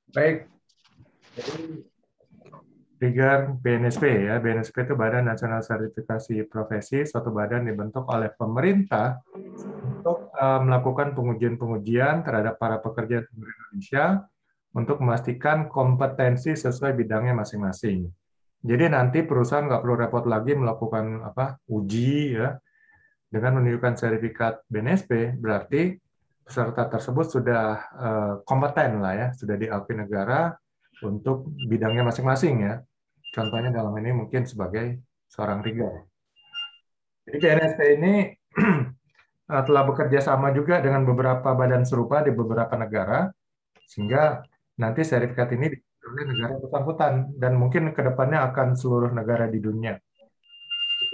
Baik, jadi trigger BNSP ya. BNSP itu Badan Nasional Sertifikasi Profesi, suatu badan dibentuk oleh pemerintah untuk melakukan pengujian-pengujian terhadap para pekerja seluruh Indonesia untuk memastikan kompetensi sesuai bidangnya masing-masing. Jadi nanti perusahaan nggak perlu repot lagi melakukan uji ya dengan menunjukkan sertifikat BNSP, berarti peserta tersebut sudah kompeten lah ya, sudah diakui negara untuk bidangnya masing-masing ya. Contohnya dalam ini mungkin sebagai seorang rigger. Jadi BNSP ini telah bekerja sama juga dengan beberapa badan serupa di beberapa negara, sehingga nanti sertifikat ini diperoleh oleh negara bersangkutan dan mungkin ke depannya akan seluruh negara di dunia.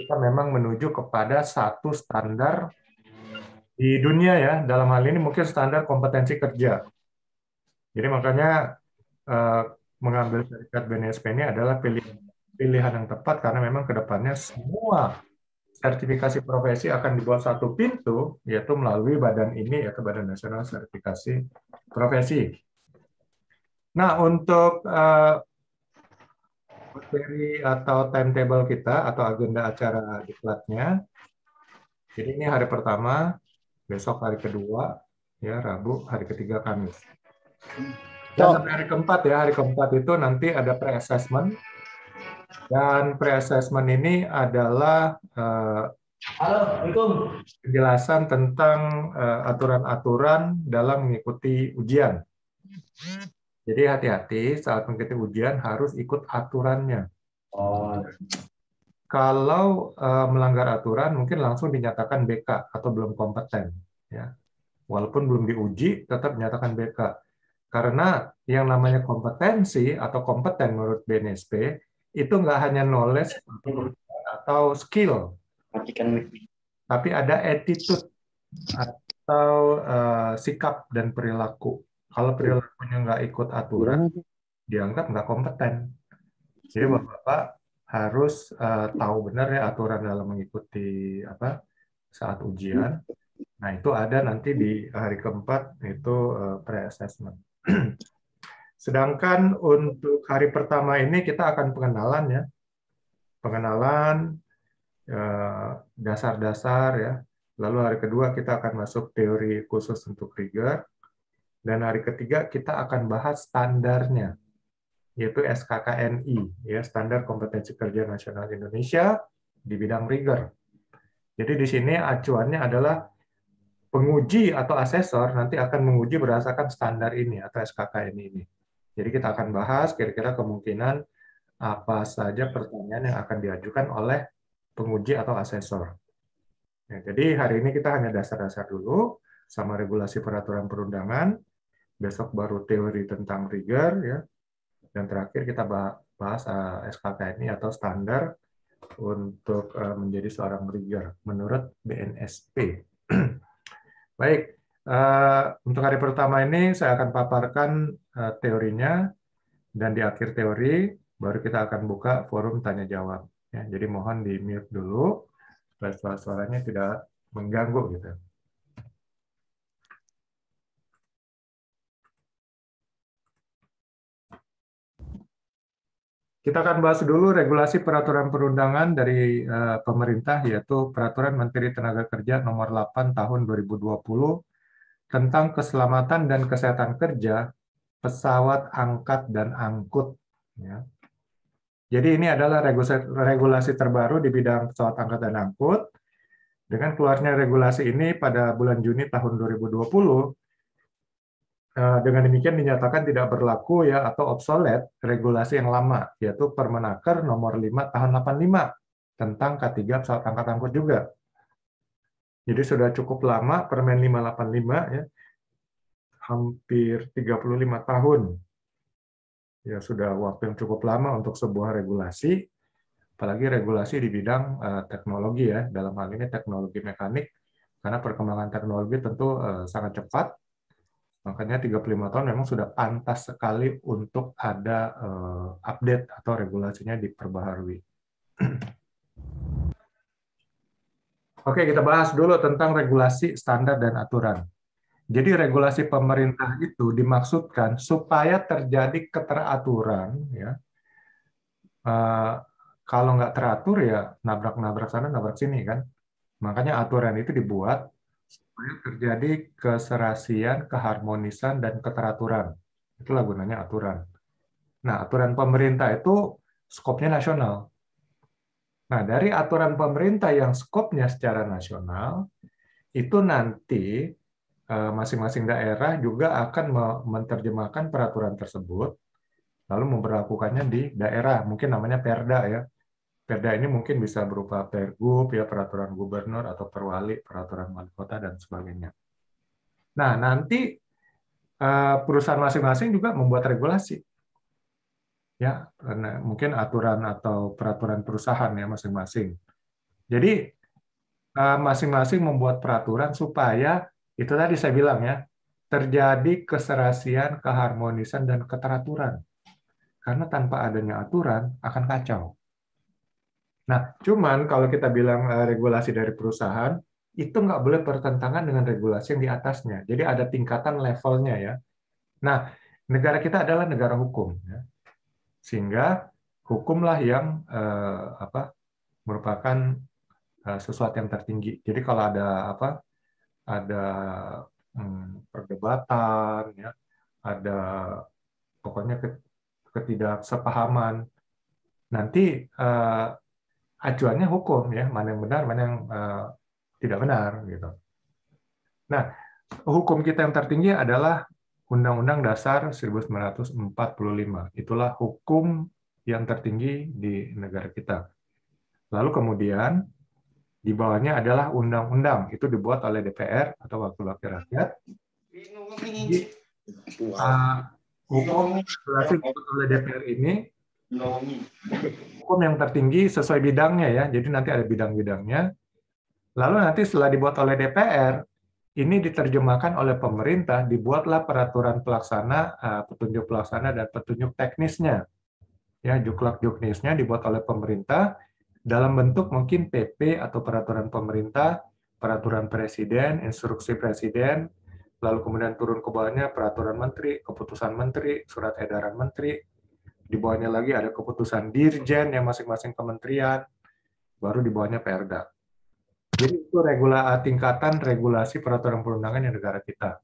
Kita memang menuju kepada satu standar di dunia ya, dalam hal ini mungkin standar kompetensi kerja. Jadi makanya eh, mengambil sertifikat BNSP ini adalah pilihan yang tepat karena memang ke depannya semua sertifikasi profesi akan dibuat satu pintu, yaitu melalui badan ini, yaitu Badan Nasional Sertifikasi Profesi. Nah, untuk materi atau timetable kita atau agenda acara diklatnya, jadi ini hari pertama, besok hari kedua, ya Rabu, hari ketiga Kamis. Dan sampai hari keempat ya, hari keempat itu nanti ada pre-assessment. Dan pre-assessment ini adalah penjelasan tentang aturan-aturan dalam mengikuti ujian. Jadi hati-hati saat mengikuti ujian harus ikut aturannya. Kalau melanggar aturan mungkin langsung dinyatakan BK atau belum kompeten. Ya. Walaupun belum diuji, tetap dinyatakan BK. Karena yang namanya kompetensi atau kompeten menurut BNSP itu nggak hanya knowledge atau skill, tapi ada attitude atau sikap dan perilaku. Kalau perilakunya nggak ikut aturan, dianggap nggak kompeten. Jadi Bapak harus tahu benar ya aturan dalam mengikuti saat ujian. Nah, itu ada nanti di hari keempat, itu pre-assessment. Sedangkan untuk hari pertama ini kita akan pengenalan ya. Pengenalan dasar-dasar ya. Lalu hari kedua kita akan masuk teori khusus untuk rigger. Dan hari ketiga kita akan bahas standarnya, yaitu SKKNI, ya, Standar Kompetensi Kerja Nasional Indonesia di bidang rigger. Jadi di sini acuannya adalah penguji atau asesor nanti akan menguji berdasarkan standar ini atau SKKNI ini. Jadi kita akan bahas kira-kira kemungkinan apa saja pertanyaan yang akan diajukan oleh penguji atau asesor. Ya, jadi hari ini kita hanya dasar-dasar dulu sama regulasi peraturan perundangan, besok baru teori tentang rigger ya, dan terakhir kita bahas SKKNI atau standar untuk menjadi seorang rigger menurut BNSP. Baik, untuk hari pertama ini saya akan paparkan teorinya, dan di akhir teori baru kita akan buka forum tanya jawab. Ya, jadi mohon di mute dulu supaya suaranya tidak mengganggu gitu. Kita akan bahas dulu regulasi peraturan perundangan dari pemerintah, yaitu Peraturan Menteri Tenaga Kerja Nomor 8 Tahun 2020 tentang keselamatan dan kesehatan kerja pesawat angkat dan angkut. Ya. Jadi ini adalah regulasi terbaru di bidang pesawat angkat dan angkut. Dengan keluarnya regulasi ini pada bulan Juni tahun 2020, dengan demikian dinyatakan tidak berlaku ya atau obsolete regulasi yang lama, yaitu Permenaker nomor 5 tahun 85 tentang K3 pesawat angkat angkut juga. Jadi sudah cukup lama Permen 585 ya, hampir 35 tahun. Ya sudah waktu yang cukup lama untuk sebuah regulasi, apalagi regulasi di bidang teknologi ya, dalam hal ini teknologi mekanik, karena perkembangan teknologi tentu sangat cepat. Makanya 35 tahun memang sudah pantas sekali untuk ada update atau regulasinya diperbaharui. Oke, kita bahas dulu tentang regulasi, standar, dan aturan. Jadi regulasi pemerintah itu dimaksudkan supaya terjadi keteraturan, ya. Eh, Kalau nggak teratur ya nabrak-nabrak sana, nabrak sini kan. Makanya aturan itu dibuat supaya terjadi keserasian, keharmonisan, dan keteraturan. Itulah gunanya aturan. Nah, aturan pemerintah itu skopnya nasional. Nah, dari aturan pemerintah yang skopnya secara nasional, itu nanti masing-masing daerah juga akan menerjemahkan peraturan tersebut, lalu memperlakukannya di daerah. Mungkin namanya Perda ya. Perda ini mungkin bisa berupa Pergub, ya peraturan gubernur atau perwali, peraturan wali kota dan sebagainya. Nah, nanti perusahaan masing-masing juga membuat regulasi, ya, karena mungkin aturan atau peraturan perusahaan ya masing-masing. Jadi masing-masing membuat peraturan supaya itu tadi saya bilang ya, terjadi keserasian, keharmonisan dan keteraturan. Karena tanpa adanya aturan akan kacau. Nah, cuman kalau kita bilang regulasi dari perusahaan, itu nggak boleh bertentangan dengan regulasi yang di atasnya. Jadi ada tingkatan levelnya ya. Nah, negara kita adalah negara hukum, ya. Sehingga hukumlah yang merupakan sesuatu yang tertinggi. Jadi kalau ada ada perdebatan, ya, ada pokoknya ketidaksepahaman, nanti acuannya hukum ya, mana yang benar, mana yang tidak benar gitu. Nah, hukum kita yang tertinggi adalah Undang-Undang Dasar 1945. Itulah hukum yang tertinggi di negara kita. Lalu kemudian di bawahnya adalah undang-undang, itu dibuat oleh DPR atau wakil-wakil rakyat. Jadi hukum regulasi dibuat oleh DPR ini hukum yang tertinggi sesuai bidangnya ya. Jadi nanti ada bidang-bidangnya. Lalu nanti setelah dibuat oleh DPR, ini diterjemahkan oleh pemerintah, dibuatlah peraturan pelaksana, petunjuk pelaksana dan petunjuk teknisnya. Ya, juklak-juknisnya dibuat oleh pemerintah dalam bentuk mungkin PP atau peraturan pemerintah, peraturan presiden, instruksi presiden, lalu kemudian turun ke bawahnya peraturan menteri, keputusan menteri, surat edaran menteri, di bawahnya lagi ada keputusan dirjen yang masing-masing kementerian, baru di bawahnya Perda. Jadi itu tingkatan regulasi peraturan perundangan di negara kita.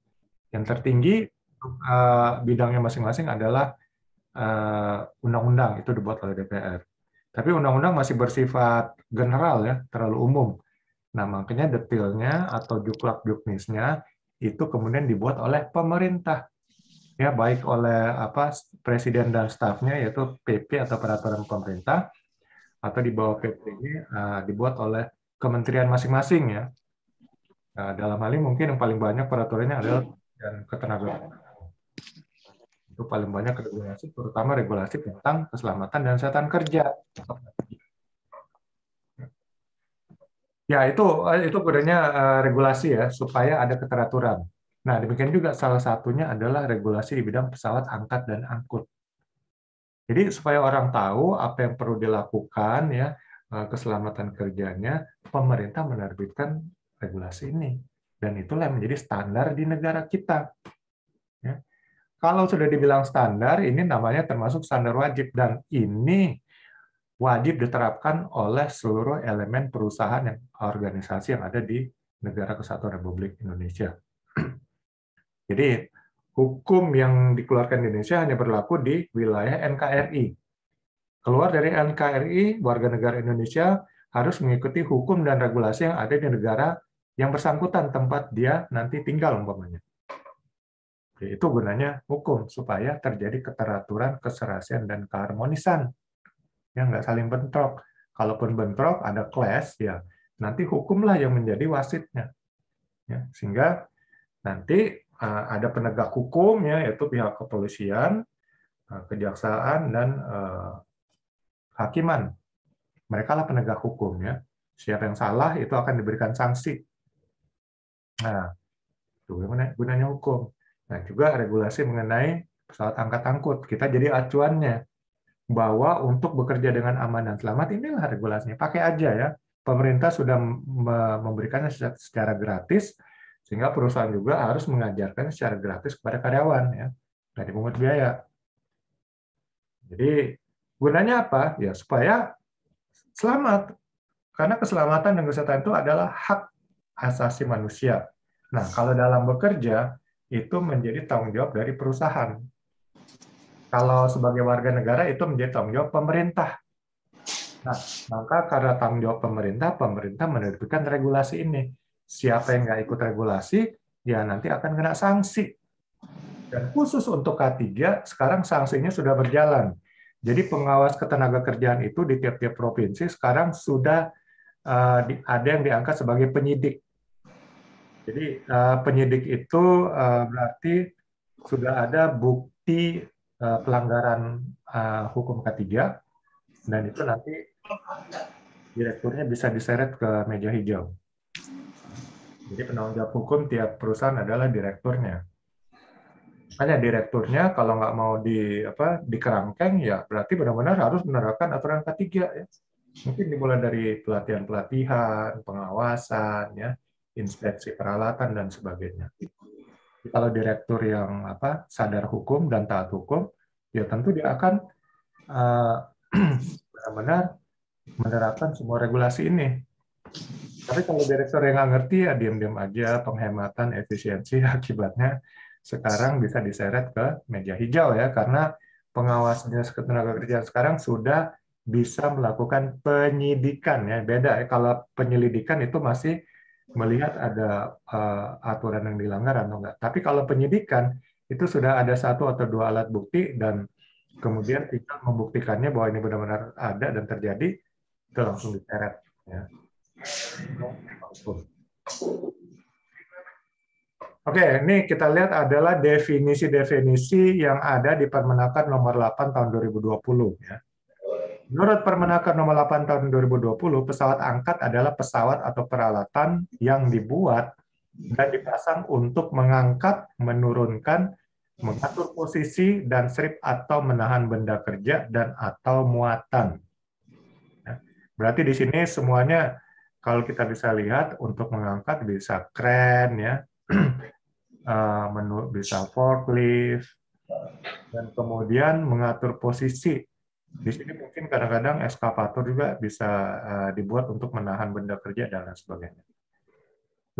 Yang tertinggi bidangnya masing-masing adalah undang-undang, itu dibuat oleh DPR. Tapi undang-undang masih bersifat general ya, terlalu umum. Nah, makanya detailnya atau juklak-juknisnya itu kemudian dibuat oleh pemerintah. Ya, baik oleh presiden dan stafnya yaitu PP atau peraturan pemerintah, atau di bawah PP ini dibuat oleh kementerian masing-masing ya. Dalam hal ini mungkin yang paling banyak peraturannya adalah dan ketenagakerjaan. Itu paling banyak regulasi, terutama regulasi tentang keselamatan dan kesehatan kerja. Ya, itu gunanya regulasi ya, supaya ada keteraturan. Nah, demikian juga salah satunya adalah regulasi di bidang pesawat angkat dan angkut. Jadi supaya orang tahu apa yang perlu dilakukan ya, keselamatan kerjanya, pemerintah menerbitkan regulasi ini. Dan itulah yang menjadi standar di negara kita. Ya. Kalau sudah dibilang standar, ini namanya termasuk standar wajib. Dan ini wajib diterapkan oleh seluruh elemen perusahaan yang organisasi yang ada di Negara Kesatuan Republik Indonesia. Jadi hukum yang dikeluarkan di Indonesia hanya berlaku di wilayah NKRI. Keluar dari NKRI, warga negara Indonesia harus mengikuti hukum dan regulasi yang ada di negara yang bersangkutan tempat dia nanti tinggal umpamanya. Itu gunanya hukum supaya terjadi keteraturan, keserasian dan keharmonisan. Yang nggak saling bentrok. Kalaupun bentrok, ada clash, ya nanti hukumlah yang menjadi wasitnya. Ya, sehingga nanti ada penegak hukum, ya, yaitu pihak kepolisian, kejaksaan, dan hakiman. Mereka lah penegak hukum. Ya. Siapa yang salah, itu akan diberikan sanksi. Nah, itu gunanya hukum. Nah, juga regulasi mengenai pesawat angkat-angkut. Kita jadi acuannya. Bahwa untuk bekerja dengan aman dan selamat inilah regulasinya. Pakai aja ya. Pemerintah sudah memberikannya secara gratis Sehingga perusahaan juga harus mengajarkan secara gratis kepada karyawan, ya, nggak dipungut biaya. Jadi gunanya apa? Ya supaya selamat. Karena keselamatan dan kesehatan itu adalah hak asasi manusia. Nah, kalau dalam bekerja, itu menjadi tanggung jawab dari perusahaan. Kalau sebagai warga negara, itu menjadi tanggung jawab pemerintah. Nah, maka karena tanggung jawab pemerintah, pemerintah menerbitkan regulasi ini. Siapa yang nggak ikut regulasi, ya nanti akan kena sanksi. Dan khusus untuk K3, sekarang sanksinya sudah berjalan. Jadi pengawas ketenagakerjaan itu di tiap-tiap provinsi sekarang sudah ada yang diangkat sebagai penyidik. Jadi penyidik itu berarti sudah ada bukti pelanggaran hukum K3, dan itu nanti direkturnya bisa diseret ke meja hijau. Jadi penanggung jawab hukum tiap perusahaan adalah direkturnya. Hanya direkturnya kalau nggak mau dikerangkeng, ya berarti benar-benar harus menerapkan aturan K3, ya. Mungkin dimulai dari pelatihan-pelatihan, pengawasan, ya, inspeksi peralatan dan sebagainya. Kalau direktur yang sadar hukum dan taat hukum, ya tentu dia akan benar-benar menerapkan semua regulasi ini. Tapi kalau direktur yang nggak ngerti, ya diam-diam aja, penghematan, efisiensi, akibatnya sekarang bisa diseret ke meja hijau, ya, karena pengawas dinas ketenagakerjaan sekarang sudah bisa melakukan penyidikan, ya. Beda ya, kalau penyelidikan itu masih melihat ada aturan yang dilanggar atau enggak. Tapi kalau penyidikan itu sudah ada satu atau dua alat bukti dan kemudian tinggal membuktikannya bahwa ini benar-benar ada dan terjadi, itu langsung diseret, ya. Oke, ini kita lihat adalah definisi-definisi yang ada di Permenaker nomor 8 tahun 2020, ya. Menurut Permenaker nomor 8 tahun 2020, pesawat angkat adalah pesawat atau peralatan yang dibuat dan dipasang untuk mengangkat, menurunkan, mengatur posisi dan strip atau menahan benda kerja dan atau muatan. Berarti di sini semuanya kalau kita bisa lihat untuk mengangkat bisa kren, ya, bisa forklift, dan kemudian mengatur posisi. Di sini mungkin kadang-kadang eskavator juga bisa dibuat untuk menahan benda kerja dan lain sebagainya.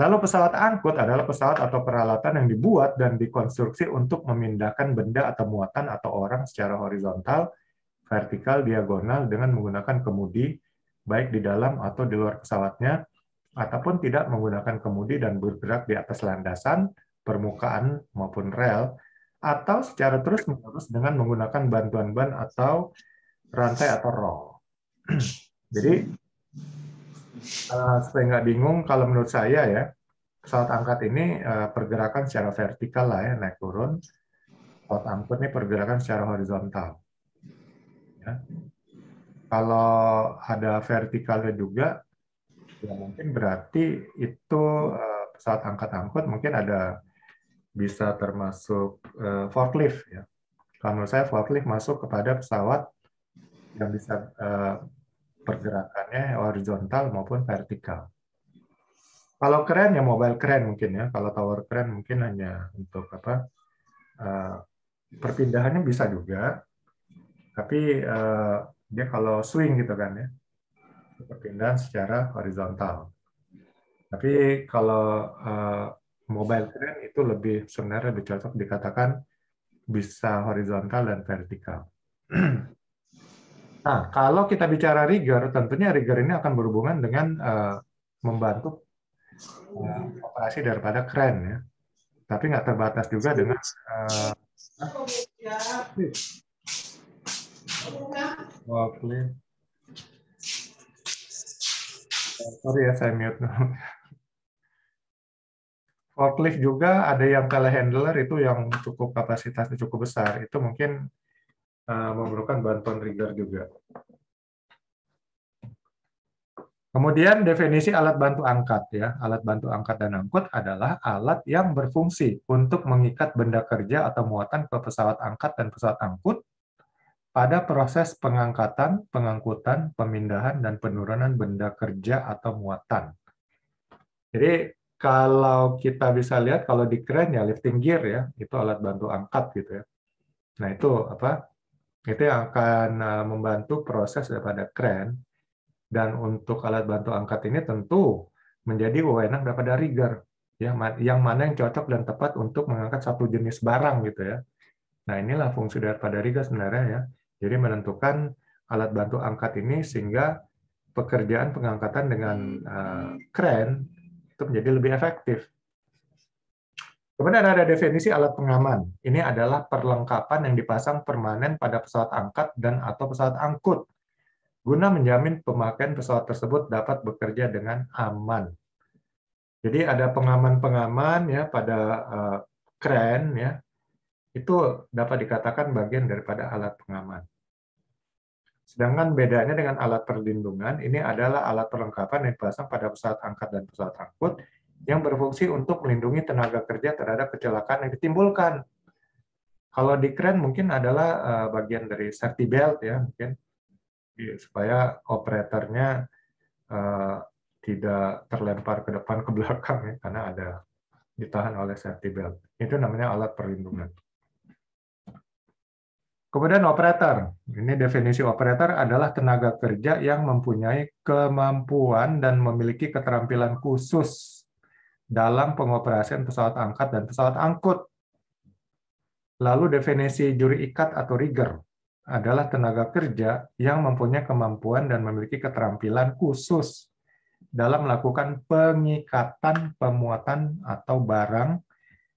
Lalu pesawat angkut adalah pesawat atau peralatan yang dibuat dan dikonstruksi untuk memindahkan benda atau muatan atau orang secara horizontal, vertikal, diagonal dengan menggunakan kemudi, baik di dalam atau di luar pesawatnya, ataupun tidak menggunakan kemudi dan bergerak di atas landasan, permukaan, maupun rel, atau secara terus-menerus dengan menggunakan bantuan ban atau rantai atau roll. Jadi, supaya nggak bingung, kalau menurut saya, ya, pesawat angkat ini pergerakan secara vertikal lah, ya, naik turun. Pesawat angkut ini pergerakan secara horizontal. Ya. Kalau ada vertikalnya juga, ya mungkin berarti itu pesawat angkat-angkut mungkin ada bisa termasuk forklift, ya. Kalau menurut saya forklift masuk kepada pesawat yang bisa pergerakannya horizontal maupun vertikal. Kalau keren ya mobile crane mungkin, ya. Kalau tower crane mungkin hanya untuk perpindahannya bisa juga, tapi dia kalau swing gitu kan, ya, perpindahan secara horizontal. Tapi kalau mobile crane itu sebenarnya lebih cocok dikatakan bisa horizontal dan vertikal. Nah, kalau kita bicara rigger, tentunya rigger ini akan berhubungan dengan membantu operasi daripada crane, ya. Tapi nggak terbatas juga dengan sorry ya, saya mute. Forklift juga ada yang telehandler itu yang cukup kapasitasnya cukup besar. Itu mungkin memerlukan bantuan rigger juga. Kemudian definisi alat bantu angkat, ya. Alat bantu angkat dan angkut adalah alat yang berfungsi untuk mengikat benda kerja atau muatan ke pesawat angkat dan pesawat angkut pada proses pengangkatan, pengangkutan, pemindahan, dan penurunan benda kerja atau muatan. Jadi kalau kita bisa lihat kalau di crane ya lifting gear ya, itu alat bantu angkat gitu ya. Nah, itu apa? Itu yang akan membantu proses daripada crane. Dan untuk alat bantu angkat ini tentu menjadi wewenang daripada rigger ya, yang mana yang cocok dan tepat untuk mengangkat satu jenis barang gitu ya. Nah, inilah fungsi daripada rigger sebenarnya ya. Jadi menentukan alat bantu angkat ini sehingga pekerjaan pengangkatan dengan crane itu menjadi lebih efektif. Kemudian ada definisi alat pengaman. Ini adalah perlengkapan yang dipasang permanen pada pesawat angkat dan atau pesawat angkut guna menjamin pemakaian pesawat tersebut dapat bekerja dengan aman. Jadi ada pengaman-pengaman ya pada crane ya, itu dapat dikatakan bagian daripada alat pengaman. Sedangkan bedanya dengan alat perlindungan, ini adalah alat perlengkapan yang dipasang pada pesawat angkat dan pesawat angkut yang berfungsi untuk melindungi tenaga kerja terhadap kecelakaan yang ditimbulkan. Kalau di crane mungkin adalah bagian dari safety belt ya, mungkin supaya operatornya tidak terlempar ke depan ke belakang ya, karena ada ditahan oleh safety belt. Itu namanya alat perlindungan. Kemudian operator. Ini definisi operator adalah tenaga kerja yang mempunyai kemampuan dan memiliki keterampilan khusus dalam pengoperasian pesawat angkat dan pesawat angkut. Lalu definisi juru ikat atau rigger adalah tenaga kerja yang mempunyai kemampuan dan memiliki keterampilan khusus dalam melakukan pengikatan, pemuatan atau barang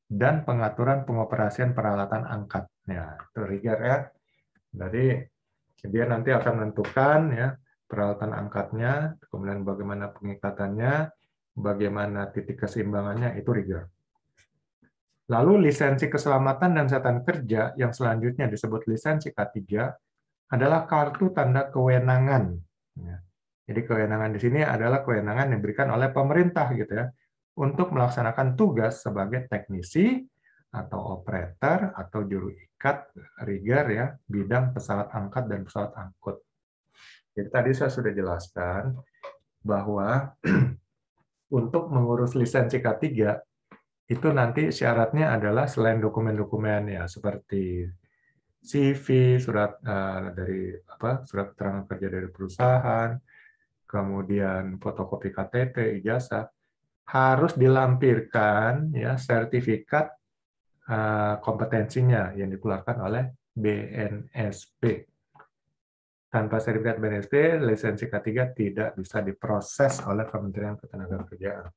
dan pengaturan pengoperasian peralatan angkat. Ya, itu rigger ya. Jadi dia nanti akan menentukan ya peralatan angkatnya, kemudian bagaimana pengikatannya, bagaimana titik keseimbangannya, itu rigger. Lalu lisensi keselamatan dan kesehatan kerja yang selanjutnya disebut lisensi K3 adalah kartu tanda kewenangan. Ya. Jadi kewenangan di sini adalah kewenangan yang diberikan oleh pemerintah gitu ya untuk melaksanakan tugas sebagai teknisi atau operator atau juru ikat rigger ya bidang pesawat angkat dan pesawat angkut. Jadi tadi saya sudah jelaskan bahwa untuk mengurus lisensi K3 itu nanti syaratnya adalah selain dokumen-dokumen ya seperti CV, surat dari surat keterangan kerja dari perusahaan, kemudian fotokopi KTP, ijazah, harus dilampirkan ya sertifikat kompetensinya yang dikeluarkan oleh BNSP. Tanpa sertifikat BNSP, lisensi K3 tidak bisa diproses oleh Kementerian Ketenagakerjaan.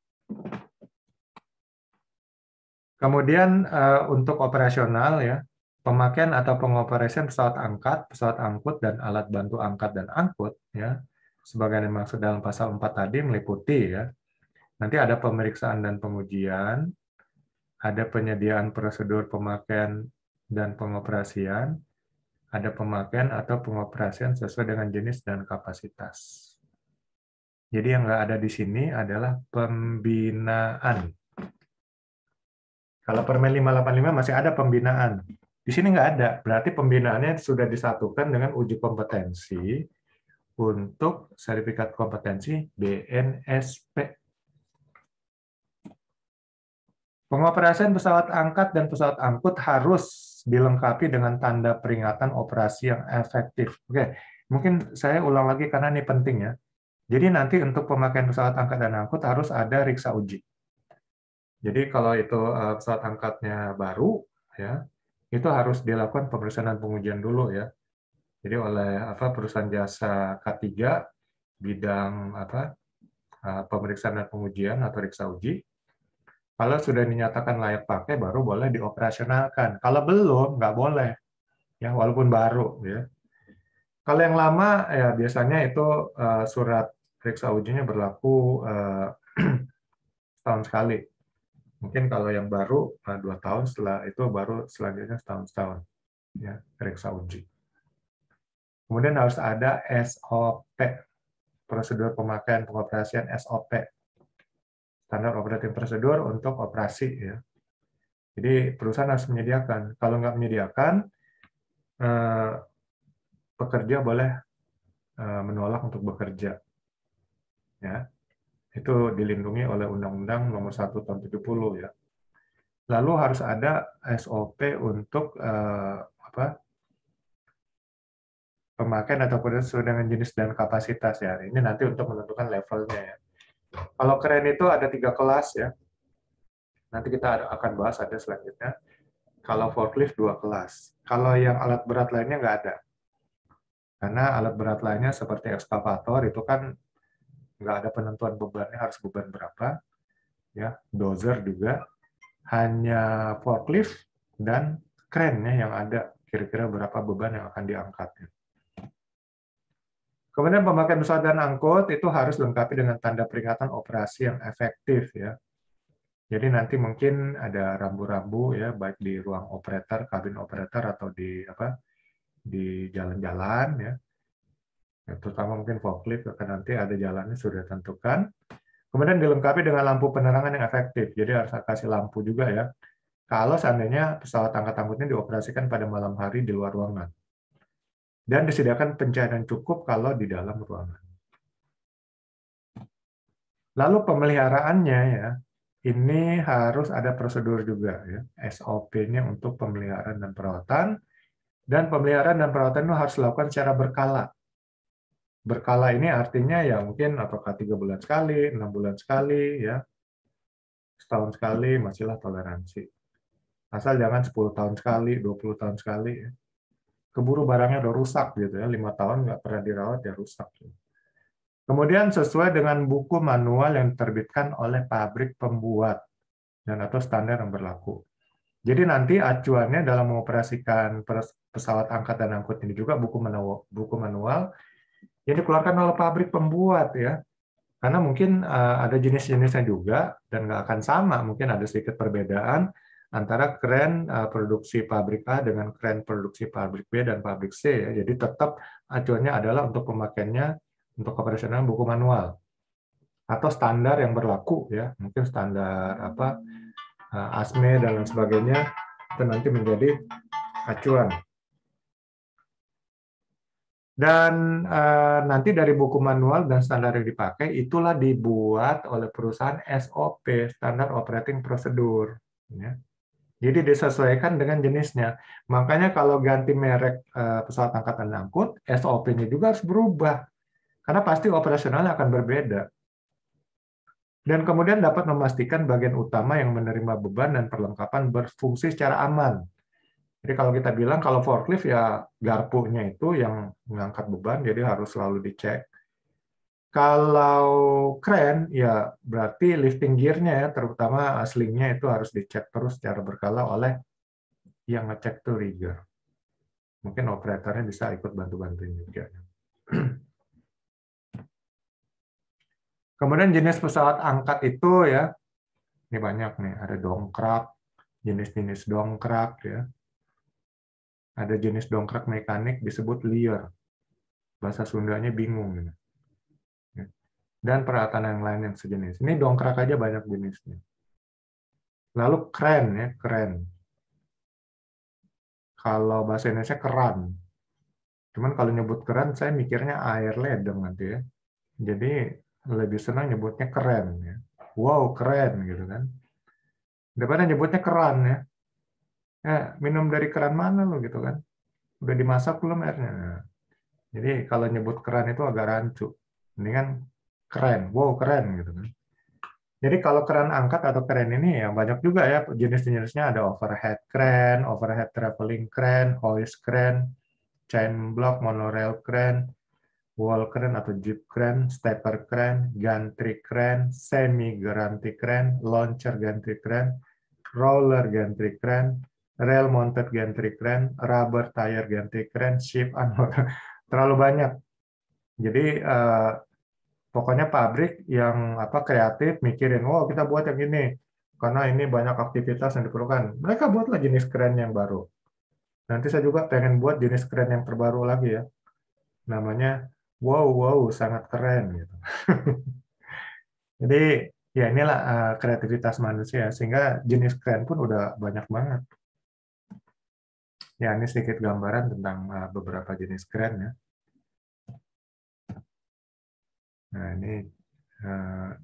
Kemudian untuk operasional ya, pemakaian atau pengoperasian pesawat angkat, pesawat angkut dan alat bantu angkat dan angkut ya, sebagai yang dimaksud dalam pasal 4 tadi meliputi ya. Nanti ada pemeriksaan dan pengujian, ada penyediaan prosedur pemakaian dan pengoperasian, ada pemakaian atau pengoperasian sesuai dengan jenis dan kapasitas. Jadi yang nggak ada di sini adalah pembinaan. Kalau Permen 585 masih ada pembinaan. Di sini nggak ada. Berarti pembinaannya sudah disatukan dengan uji kompetensi untuk sertifikat kompetensi BNSP. Pengoperasian pesawat angkat dan pesawat angkut harus dilengkapi dengan tanda peringatan operasi yang efektif. Oke, mungkin saya ulang lagi karena ini penting ya. Jadi nanti untuk pemakaian pesawat angkat dan angkut harus ada riksa uji. Jadi kalau itu pesawat angkatnya baru, ya itu harus dilakukan pemeriksaan dan pengujian dulu ya. Jadi oleh perusahaan jasa K3 bidang pemeriksaan dan pengujian atau riksa uji. Kalau sudah dinyatakan layak pakai baru boleh dioperasionalkan. Kalau belum nggak boleh ya walaupun baru ya. Kalau yang lama ya biasanya itu surat riksa ujinya berlaku setahun sekali. Mungkin kalau yang baru 2 tahun, setelah itu baru selanjutnya setahun ya periksa uji. Kemudian harus ada SOP, prosedur pemakaian pengoperasian SOP, standar operating procedure untuk operasi ya. Jadi perusahaan harus menyediakan. Kalau nggak menyediakan, pekerja boleh menolak untuk bekerja ya. Itu dilindungi oleh Undang-Undang Nomor 1 Tahun 70 ya. Lalu harus ada SOP untuk pemakaian ataupun sesuai dengan jenis dan kapasitas ya. Ini nanti untuk menentukan levelnya ya. Kalau keren itu ada 3 kelas ya. Nanti kita akan bahas ada selanjutnya. Kalau forklift 2 kelas. Kalau yang alat berat lainnya nggak ada. Karena alat berat lainnya seperti ekskavator itu kan nggak ada penentuan bebannya harus beban berapa. Ya, dozer juga. Hanya forklift dan krennya yang ada kira-kira berapa beban yang akan diangkat. Kemudian pemakaian pesawat dan angkut itu harus dilengkapi dengan tanda peringatan operasi yang efektif ya. Jadi nanti mungkin ada rambu-rambu ya baik di ruang operator, kabin operator atau di jalan-jalan ya. Terutama mungkin forklift akan nanti ada jalannya sudah ditentukan. Kemudian dilengkapi dengan lampu penerangan yang efektif. Jadi harus kasih lampu juga ya. Kalau seandainya pesawat angkat-angkutnya dioperasikan pada malam hari di luar ruangan. Dan disediakan pencahayaan cukup kalau di dalam ruangan. Lalu pemeliharaannya ya, ini harus ada prosedur juga ya, SOP-nya untuk pemeliharaan dan perawatan. Dan pemeliharaan dan perawatan itu harus dilakukan secara berkala. Berkala ini artinya ya mungkin apakah 3 bulan sekali, 6 bulan sekali, ya, setahun sekali, masihlah toleransi. Asal jangan 10 tahun sekali, 20 tahun sekali. Ya. Keburu barangnya udah rusak gitu ya, 5 tahun nggak pernah dirawat ya rusak. Kemudian sesuai dengan buku manual yang diterbitkan oleh pabrik pembuat dan atau standar yang berlaku. Jadi nanti acuannya dalam mengoperasikan pesawat angkat dan angkut ini juga buku manual yang dikeluarkan oleh pabrik pembuat ya. Karena mungkin ada jenis-jenisnya juga dan nggak akan sama, mungkin ada sedikit perbedaan antara kren produksi pabrik A dengan kren produksi pabrik B dan pabrik C ya. Jadi tetap acuannya adalah untuk pemakaiannya untuk operasional buku manual atau standar yang berlaku ya, mungkin standar ASME dan lain sebagainya itu nanti menjadi acuan. Dan nanti dari buku manual dan standar yang dipakai itulah dibuat oleh perusahaan SOP, Standard Operating Procedure. Ya. Jadi disesuaikan dengan jenisnya. Makanya kalau ganti merek pesawat angkatan angkut, SOP-nya juga harus berubah. Karena pasti operasionalnya akan berbeda. Dan kemudian dapat memastikan bagian utama yang menerima beban dan perlengkapan berfungsi secara aman. Jadi kalau kita bilang kalau forklift ya garpunya itu yang mengangkat beban, jadi harus selalu dicek. Kalau kren ya berarti lifting gear-nya ya, terutama slingnya itu harus dicek terus secara berkala oleh yang ngecek tuh rigger. Mungkin operatornya bisa ikut bantu-bantuin juga. Kemudian jenis pesawat angkat itu ya, ini banyak nih, ada dongkrak, jenis-jenis dongkrak ya. Ada jenis dongkrak mekanik disebut lier. Bahasa Sundanya bingung. Dan peralatan yang lain yang sejenis. Ini dongkrak aja banyak jenisnya. Lalu kren ya, kren. Kalau bahasa Indonesia keran. Cuman kalau nyebut keran saya mikirnya air ledeng nanti ya. Jadi lebih senang nyebutnya keren ya. Wow, keren gitu kan. Daripada nyebutnya keran ya. Minum dari keran mana lo gitu kan. Udah dimasak belum airnya? Nah, jadi kalau nyebut keran itu agak rancu. Ini kan keren. Wow, keren gitu kan. Jadi kalau kran angkat atau kren ini ya banyak juga ya jenis-jenisnya, ada overhead crane, overhead traveling crane, hoist crane, chain block, monorail crane, wall crane atau jeep crane, stepper crane, gantry crane, semi gantry crane, launcher gantry crane, roller gantry crane, rail mounted gantry crane, rubber tire gantry crane, ship unloader. Terlalu banyak. Jadi pokoknya pabrik yang kreatif mikirin, oh kita buat yang ini karena ini banyak aktivitas yang diperlukan. Mereka buatlah jenis keren yang baru. Nanti saya juga pengen buat jenis keren yang terbaru lagi ya. Namanya wow wow sangat keren gitu. Jadi ya inilah kreativitas manusia sehingga jenis keren pun udah banyak banget. Ya ini sedikit gambaran tentang beberapa jenis keren ya. Nah ini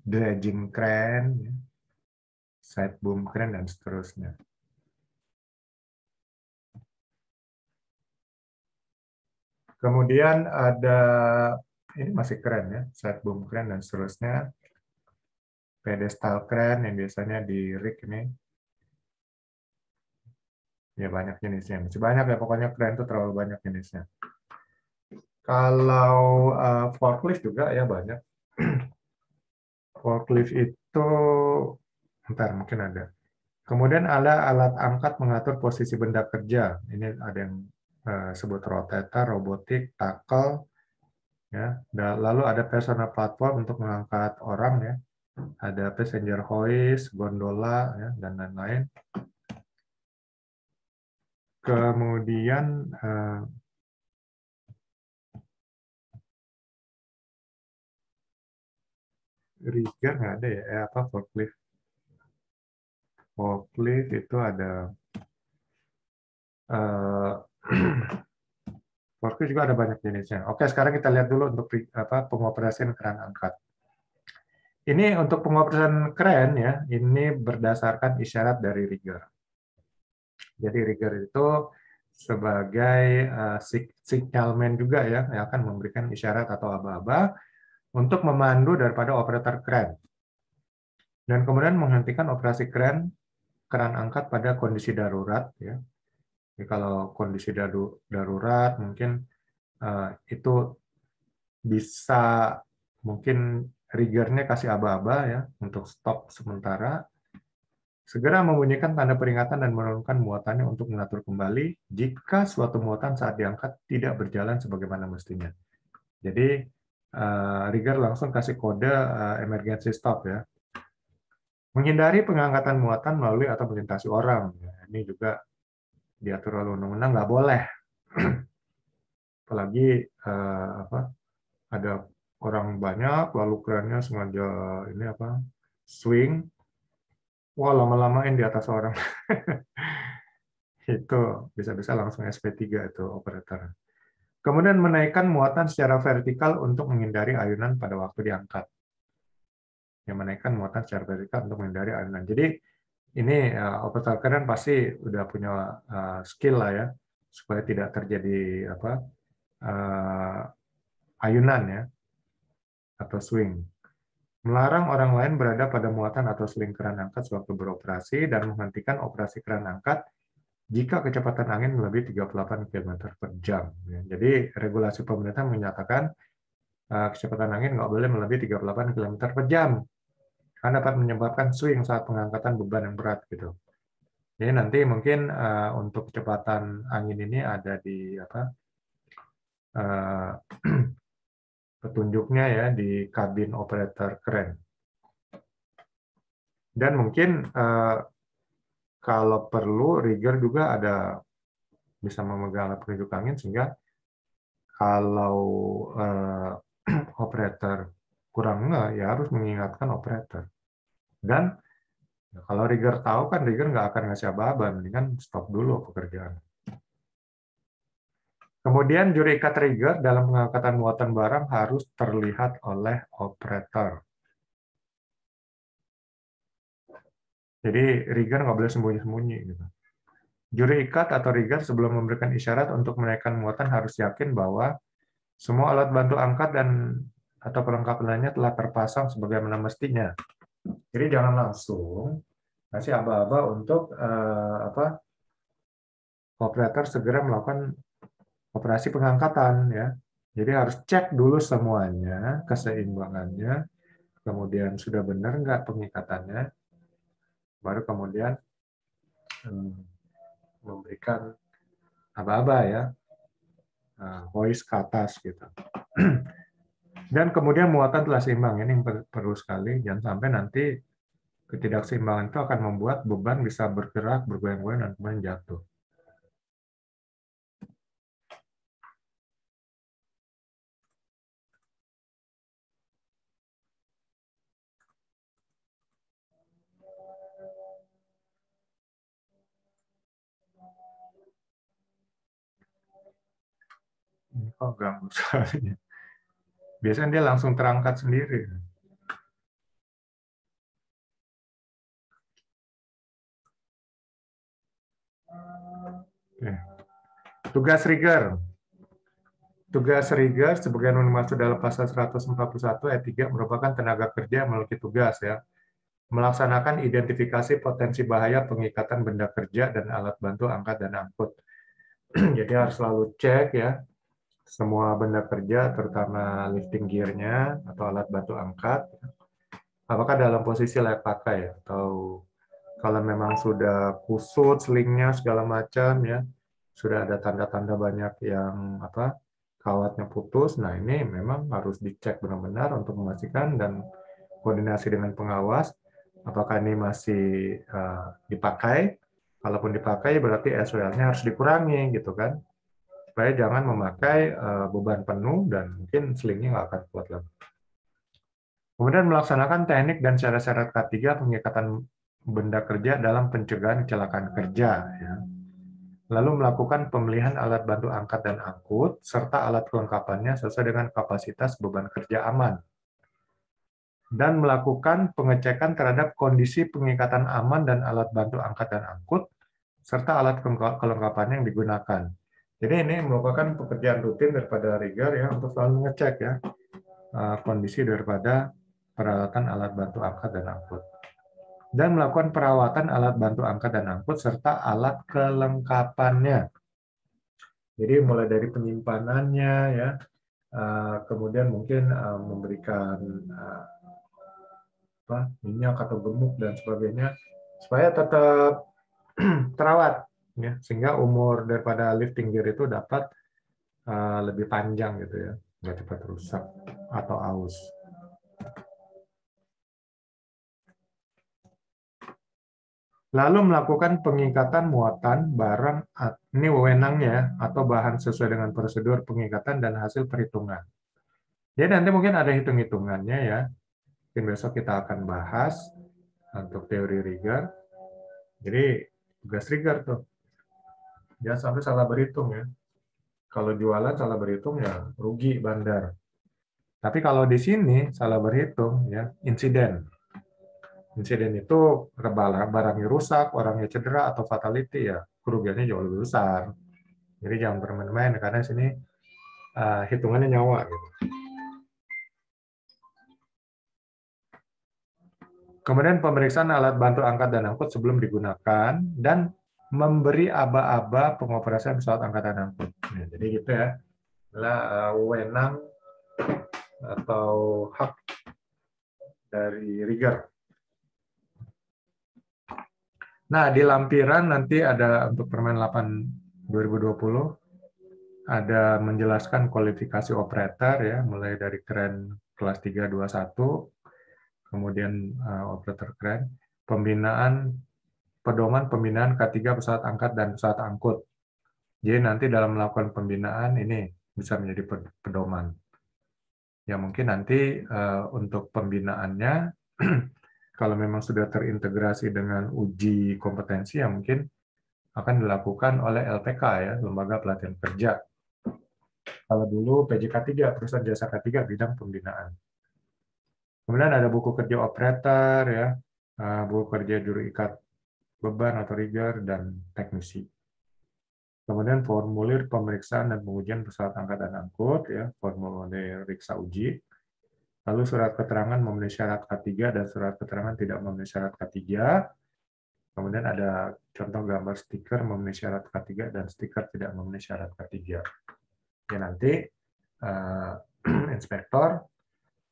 dredging crane, ya, side boom crane, dan seterusnya. Kemudian ada, ini masih keren ya, side boom crane dan seterusnya. Pedestal crane yang biasanya di rig ini. Ya banyak jenisnya. Masih banyak ya, pokoknya crane itu terlalu banyak jenisnya. Kalau forklift juga ya banyak. Forklift itu, ntar mungkin ada. Kemudian ada alat angkat mengatur posisi benda kerja. Ini ada yang sebut rotator, robotik, tackle, ya. Lalu ada personal platform untuk mengangkat orang, ya. Ada passenger hoist, gondola, ya, dan lain-lain. Kemudian rigger nggak ada ya? Apa forklift? Forklift itu ada forklift juga ada banyak jenisnya. Oke, sekarang kita lihat dulu untuk pengoperasian keran angkat. Ini untuk pengoperasian kren ya, ini berdasarkan isyarat dari rigger. Jadi rigger itu sebagai signalman juga ya, yang akan memberikan isyarat atau aba-aba untuk memandu daripada operator kren. Dan kemudian menghentikan operasi kren keran angkat pada kondisi darurat ya. Jadi kalau kondisi darurat mungkin itu bisa mungkin riggernya kasih aba-aba ya untuk stop sementara. Segera membunyikan tanda peringatan dan menurunkan muatannya untuk mengatur kembali jika suatu muatan saat diangkat tidak berjalan sebagaimana mestinya. Jadi rigger langsung kasih kode emergency stop ya. Menghindari pengangkatan muatan melalui atau melintasi orang. Ya, ini juga diatur oleh undang-undang nggak boleh. Apalagi ada orang banyak lalu kerennya sengaja ini swing, wah lama-lamain di atas orang. Itu bisa-bisa langsung SP3 itu operator. Kemudian menaikkan muatan secara vertikal untuk menghindari ayunan pada waktu diangkat. Yang menaikkan muatan secara vertikal untuk menghindari ayunan. Jadi ini operator keren pasti udah punya skill lah ya supaya tidak terjadi ayunan ya atau swing. Melarang orang lain berada pada muatan atau swing keran angkat sewaktu beroperasi dan menghentikan operasi keran angkat jika kecepatan angin melebihi 38 km per jam. Jadi regulasi pemerintah menyatakan kecepatan angin nggak boleh melebihi 38 km per jam karena dapat menyebabkan swing saat pengangkatan beban yang berat gitu. Jadi nanti mungkin untuk kecepatan angin ini ada di petunjuknya ya di kabin operator kren. Dan mungkin kalau perlu rigger juga ada bisa memegang alat penunjuk angin sehingga kalau operator kurang nggak ya harus mengingatkan operator. Dan kalau rigger tahu kan rigger nggak akan ngasih aba-aba, mendingan stop dulu pekerjaan. Kemudian juri ikat rigger dalam pengangkatan muatan barang harus terlihat oleh operator. Jadi rigger nggak boleh sembunyi-sembunyi gitu. Juri ikat atau rigger sebelum memberikan isyarat untuk menaikkan muatan harus yakin bahwa semua alat bantu angkat dan atau perlengkapan lainnya telah terpasang sebagaimana mestinya. Jadi jangan langsung kasih aba-aba untuk operator segera melakukan operasi pengangkatan ya. Jadi harus cek dulu semuanya, keseimbangannya, kemudian sudah benar nggak pengikatannya, baru kemudian memberikan aba-aba ya, hoist ke atas gitu. Dan kemudian muatan telah seimbang, ini perlu sekali, jangan sampai nanti ketidakseimbangan itu akan membuat beban bisa bergerak, bergoyang-goyang, dan kemudian jatuh. Ini kok ganggu soalnya. Biasanya dia langsung terangkat sendiri. Tugas rigger. Tugas rigger sebagaimana dimaksud dalam pasal 141 ayat 3 merupakan tenaga kerja yang memiliki tugas ya melaksanakan identifikasi potensi bahaya pengikatan benda kerja dan alat bantu angkat dan angkut. Jadi harus selalu cek ya semua benda kerja terutama lifting gear-nya atau alat bantu angkat apakah dalam posisi layak pakai atau kalau memang sudah kusut selingnya segala macam ya sudah ada tanda-tanda banyak yang kawatnya putus. Nah, ini memang harus dicek benar-benar untuk memastikan dan koordinasi dengan pengawas apakah ini masih dipakai. Kalaupun dipakai berarti SWL-nya harus dikurangi gitu kan. Supaya jangan memakai beban penuh dan mungkin selingnya nggak akan kuat lagi. Kemudian melaksanakan teknik dan syarat-syarat K3 pengikatan benda kerja dalam pencegahan kecelakaan kerja ya. Lalu melakukan pemilihan alat bantu angkat dan angkut, serta alat kelengkapannya sesuai dengan kapasitas beban kerja aman. Dan melakukan pengecekan terhadap kondisi pengikatan aman dan alat bantu angkat dan angkut, serta alat kelengkapannya yang digunakan. Jadi ini merupakan pekerjaan rutin daripada rigger ya, untuk selalu mengecek ya kondisi daripada peralatan alat bantu angkat dan angkut. Dan melakukan perawatan alat bantu angkat dan angkut, serta alat kelengkapannya. Jadi mulai dari penyimpanannya ya, kemudian mungkin memberikan minyak atau gemuk dan sebagainya supaya tetap terawat ya, sehingga umur daripada lifting gear itu dapat lebih panjang gitu ya, nggak cepat rusak atau aus. Lalu melakukan pengikatan muatan barang, ini wewenangnya, atau bahan sesuai dengan prosedur pengikatan dan hasil perhitungan. Jadi nanti mungkin ada hitung-hitungannya ya. Mungkin besok kita akan bahas untuk teori rigger. Jadi tugas rigger tuh. Jangan sampai salah berhitung ya. Kalau jualan salah berhitung ya rugi bandar. Tapi kalau di sini salah berhitung ya insiden. Insiden itu barangnya rusak, orangnya cedera atau fatality ya kerugiannya jauh lebih besar. Jadi jangan bermain-main karena sini hitungannya nyawa gitu. Kemudian pemeriksaan alat bantu angkat dan angkut sebelum digunakan dan memberi aba-aba pengoperasian pesawat angkatan angkut. Nah, jadi gitu ya. Adalah wewenang atau hak dari rigger. Nah, di lampiran nanti ada untuk Permen 8 2020 ada menjelaskan kualifikasi operator ya, mulai dari kren kelas 321, kemudian operator kren, pedoman pembinaan K3 pesawat angkat dan pesawat angkut. Jadi nanti dalam melakukan pembinaan ini bisa menjadi pedoman. Ya mungkin nanti untuk pembinaannya kalau memang sudah terintegrasi dengan uji kompetensi ya mungkin akan dilakukan oleh LPK ya, Lembaga Pelatihan Kerja. Kalau dulu PJK3, Perusahaan Jasa K3 bidang pembinaan. Kemudian ada buku kerja operator ya, buku kerja juru ikat beban atau rigger dan teknisi. Kemudian formulir pemeriksaan dan pengujian pesawat angkat dan angkut ya, formulir riksa uji. Lalu surat keterangan memenuhi syarat K3 dan surat keterangan tidak memenuhi syarat K3. Kemudian ada contoh gambar stiker memenuhi syarat K3 dan stiker tidak memenuhi syarat K3. Ya nanti inspektor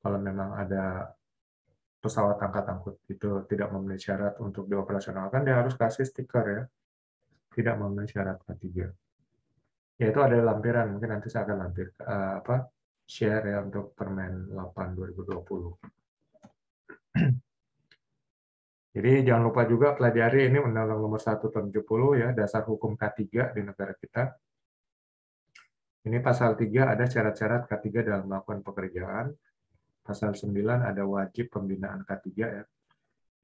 kalau memang ada pesawat angkat angkut itu tidak memenuhi syarat untuk dioperasionalkan, dia harus kasih stiker ya, tidak memenuhi syarat K3. Ya itu ada lampiran, mungkin nanti saya akan share ya untuk Permen 8 2020. Jadi jangan lupa juga pelajari ini Undang-Undang Nomor 1 Tahun 70 ya, dasar hukum K3 di negara kita. Ini pasal 3 ada syarat-syarat K3 dalam melakukan pekerjaan. Pasal 9 ada wajib pembinaan K3 ya.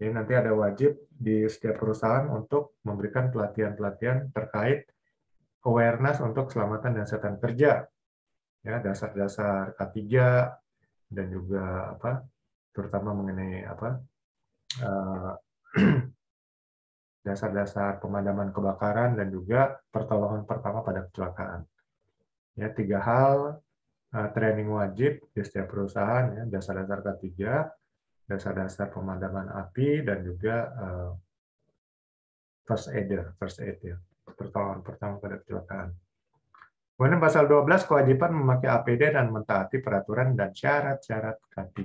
Jadi nanti ada wajib di setiap perusahaan untuk memberikan pelatihan-pelatihan terkait awareness untuk keselamatan dan kesehatan kerja. Ya, dasar-dasar K3 dan juga terutama mengenai dasar-dasar pemadaman kebakaran dan juga pertolongan pertama pada kecelakaan. Ya, 3 hal training wajib di setiap perusahaan, ya, dasar-dasar K3, dasar-dasar pemadaman api, dan juga first aid ya, pertolongan pertama pada kecelakaan. Kemudian pasal 12, kewajiban memakai APD dan mentaati peraturan dan syarat-syarat K3.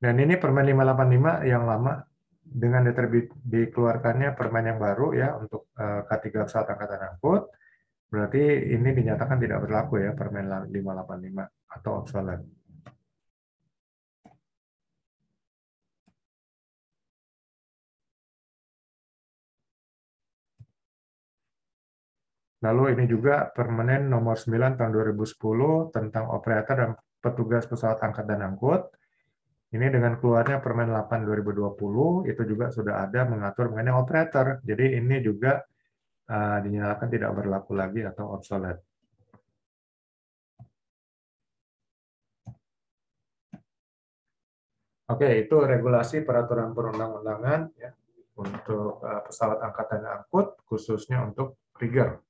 Dan ini Permen 585 yang lama, dengan dikeluarkannya permen yang baru ya untuk K3 pesawat angkatan angkut, berarti ini dinyatakan tidak berlaku ya Permen 585 atau obsolete. Lalu ini juga Permen nomor 9 tahun 2010 tentang operator dan petugas pesawat angkat dan angkut. Ini dengan keluarnya Permen 8 2020 itu juga sudah ada mengatur mengenai operator. Jadi ini juga dinyatakan tidak berlaku lagi atau obsolete. Oke, itu regulasi peraturan perundang-undangan ya untuk pesawat angkatan dan angkut, khususnya untuk rigger.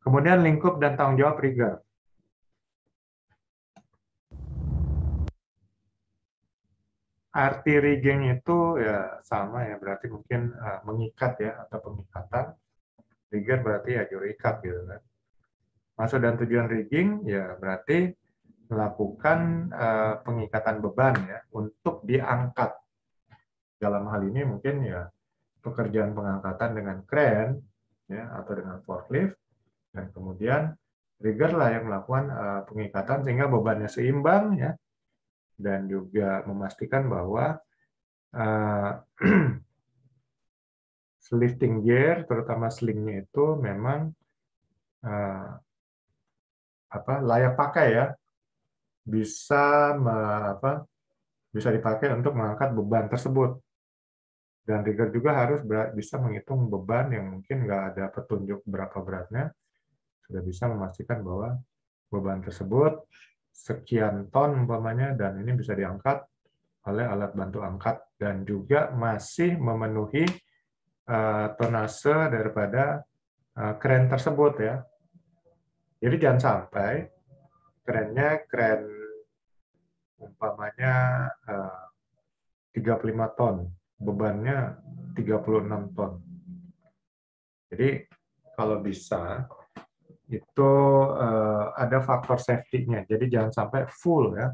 Kemudian lingkup dan tanggung jawab rigger. Arti rigging itu ya sama ya, berarti mungkin mengikat ya atau pengikatan. Rigger berarti ya juru ikat gitu kan. Maksud dan tujuan rigging ya berarti melakukan pengikatan beban ya untuk diangkat. Dalam hal ini mungkin ya pekerjaan pengangkatan dengan kren ya atau dengan forklift, dan kemudian rigger lah yang melakukan pengikatan sehingga bebannya seimbang ya, dan juga memastikan bahwa lifting gear terutama slingnya itu memang layak pakai ya, bisa bisa dipakai untuk mengangkat beban tersebut. Dan rigger juga harus bisa menghitung beban yang mungkin nggak ada petunjuk berapa beratnya, sudah bisa memastikan bahwa beban tersebut sekian ton umpamanya, dan ini bisa diangkat oleh alat bantu angkat, dan juga masih memenuhi tonase daripada kren tersebut ya. Jadi jangan sampai krennya kren umpamanya 35 ton, bebannya 36 ton. Jadi kalau bisa itu ada faktor safety-nya. Jadi jangan sampai full ya.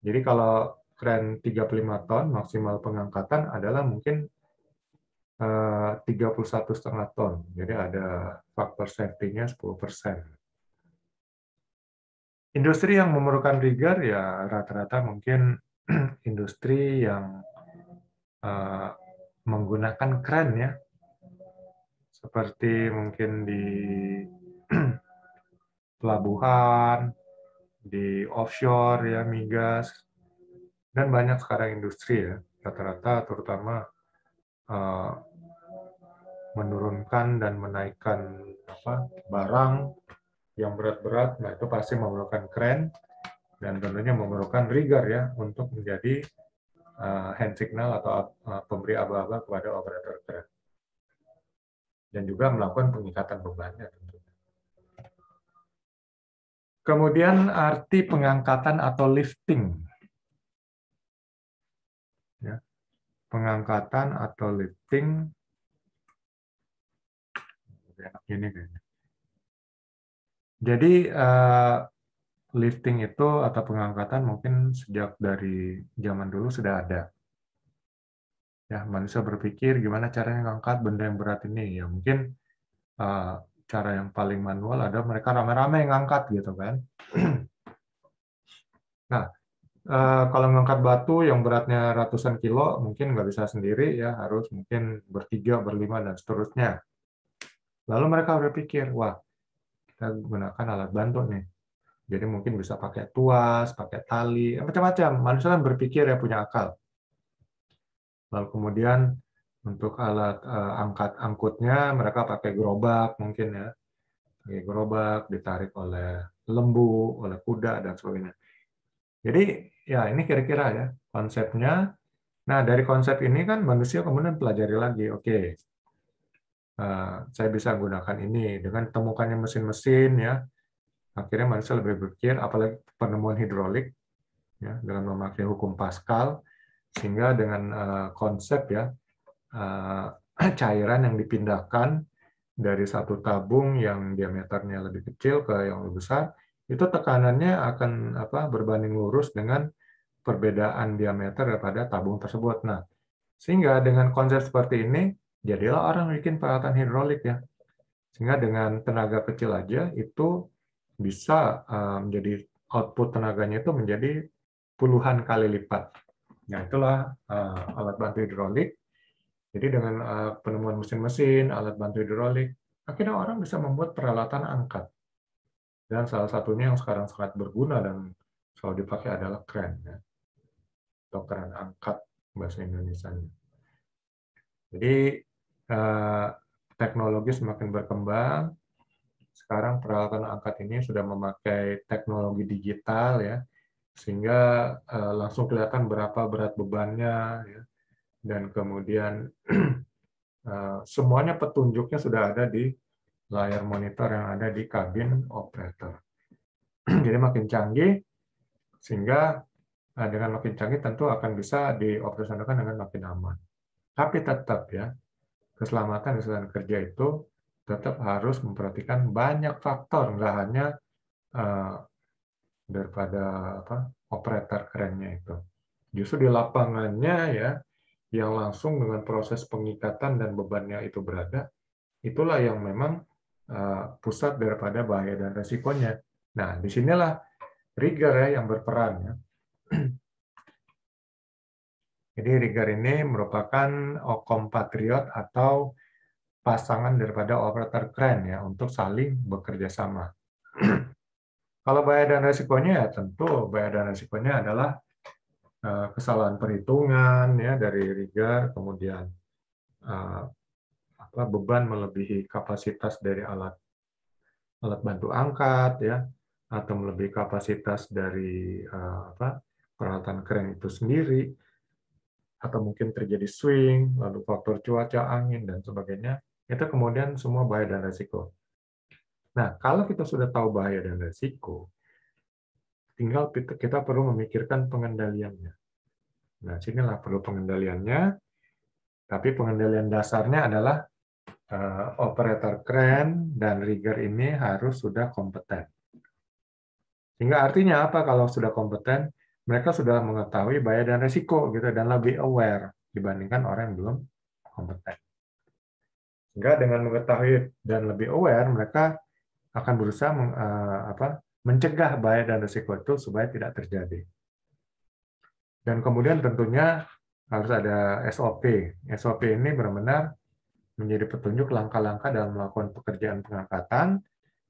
Jadi kalau kren 35 ton maksimal pengangkatan adalah mungkin 31,5 ton. Jadi ada faktor safety-nya 10%. Industri yang memerlukan rigger ya rata-rata mungkin industri yang menggunakan kren ya, seperti mungkin di pelabuhan, di offshore ya, migas, dan banyak sekarang industri ya, rata-rata terutama menurunkan dan menaikkan barang yang berat-berat, nah itu pasti memerlukan kren dan tentunya memerlukan rigger ya untuk menjadi hand signal atau pemberi aba-aba kepada operator kren, dan juga melakukan pengikatan bebannya tentunya. Kemudian arti pengangkatan atau lifting. Ya. Pengangkatan atau lifting. Ini kayaknya. Jadi lifting itu atau pengangkatan mungkin sejak dari zaman dulu sudah ada. Ya, manusia berpikir gimana caranya ngangkat benda yang berat ini. Ya mungkin cara yang paling manual adalah mereka rame-rame ngangkat gitu kan. Nah, kalau ngangkat batu yang beratnya ratusan kilo mungkin nggak bisa sendiri ya, harus mungkin bertiga, berlima, dan seterusnya. Lalu mereka berpikir, wah kita gunakan alat bantu nih. Jadi mungkin bisa pakai tuas, pakai tali, macam-macam. Manusia kan berpikir ya, punya akal. Lalu kemudian untuk alat angkutnya mereka pakai gerobak mungkin ya. Pakai gerobak ditarik oleh lembu, oleh kuda, dan sebagainya. Jadi ya ini kira-kira ya konsepnya. Nah dari konsep ini kan manusia kemudian pelajari lagi, oke, saya bisa gunakan ini. Dengan temukannya mesin-mesin, ya, akhirnya manusia lebih berpikir, apalagi penemuan hidrolik, ya, dengan memakai hukum Pascal, sehingga dengan konsep, ya, cairan yang dipindahkan dari satu tabung yang diameternya lebih kecil ke yang lebih besar, itu tekanannya akan berbanding lurus dengan perbedaan diameter daripada tabung tersebut. Nah, sehingga dengan konsep seperti ini, jadilah orang bikin peralatan hidrolik, ya. Sehingga dengan tenaga kecil aja itu bisa menjadi output tenaganya itu menjadi puluhan kali lipat. Nah, itulah alat bantu hidrolik. Jadi dengan penemuan mesin-mesin, alat bantu hidrolik, akhirnya orang bisa membuat peralatan angkat. Dan salah satunya yang sekarang sangat berguna dan selalu dipakai adalah kren, ya, atau kren angkat bahasa Indonesianya. Jadi teknologi semakin berkembang. Sekarang peralatan angkat ini sudah memakai teknologi digital, ya, sehingga langsung kelihatan berapa berat bebannya, ya, dan kemudian semuanya petunjuknya sudah ada di layar monitor yang ada di kabin operator. Jadi makin canggih, sehingga dengan makin canggih tentu akan bisa dioperasionalkan dengan makin aman. Tapi tetap, ya, keselamatan di lingkungan kerja itu tetap harus memperhatikan banyak faktor, nggak hanya daripada operator kerennya itu. Justru di lapangannya, ya, yang langsung dengan proses pengikatan dan bebannya itu berada, itulah yang memang pusat daripada bahaya dan resikonya. Nah, disinilah rigger, ya, yang berperan, ya. Jadi rigger ini merupakan kompatriot atau pasangan daripada operator kren, ya, untuk saling bekerja sama. Kalau bahaya dan resikonya, ya tentu bahaya dan resikonya adalah kesalahan perhitungan, ya, dari rigger, kemudian beban melebihi kapasitas dari alat bantu angkat, ya, atau melebihi kapasitas dari peralatan kren itu sendiri, atau mungkin terjadi swing, lalu faktor cuaca, angin, dan sebagainya. Itu kemudian semua bahaya dan resiko. Nah, kalau kita sudah tahu bahaya dan resiko, tinggal kita perlu memikirkan pengendaliannya. Nah, sinilah perlu pengendaliannya, tapi pengendalian dasarnya adalah operator kren dan rigger ini harus sudah kompeten. Sehingga artinya apa kalau sudah kompeten? Mereka sudah mengetahui bahaya dan resiko, gitu, dan lebih aware dibandingkan orang yang belum kompeten. Sehingga dengan mengetahui dan lebih aware, mereka akan berusaha mencegah bahaya dan resiko itu supaya tidak terjadi. Dan kemudian tentunya harus ada SOP. SOP ini benar-benar menjadi petunjuk langkah-langkah dalam melakukan pekerjaan pengangkatan,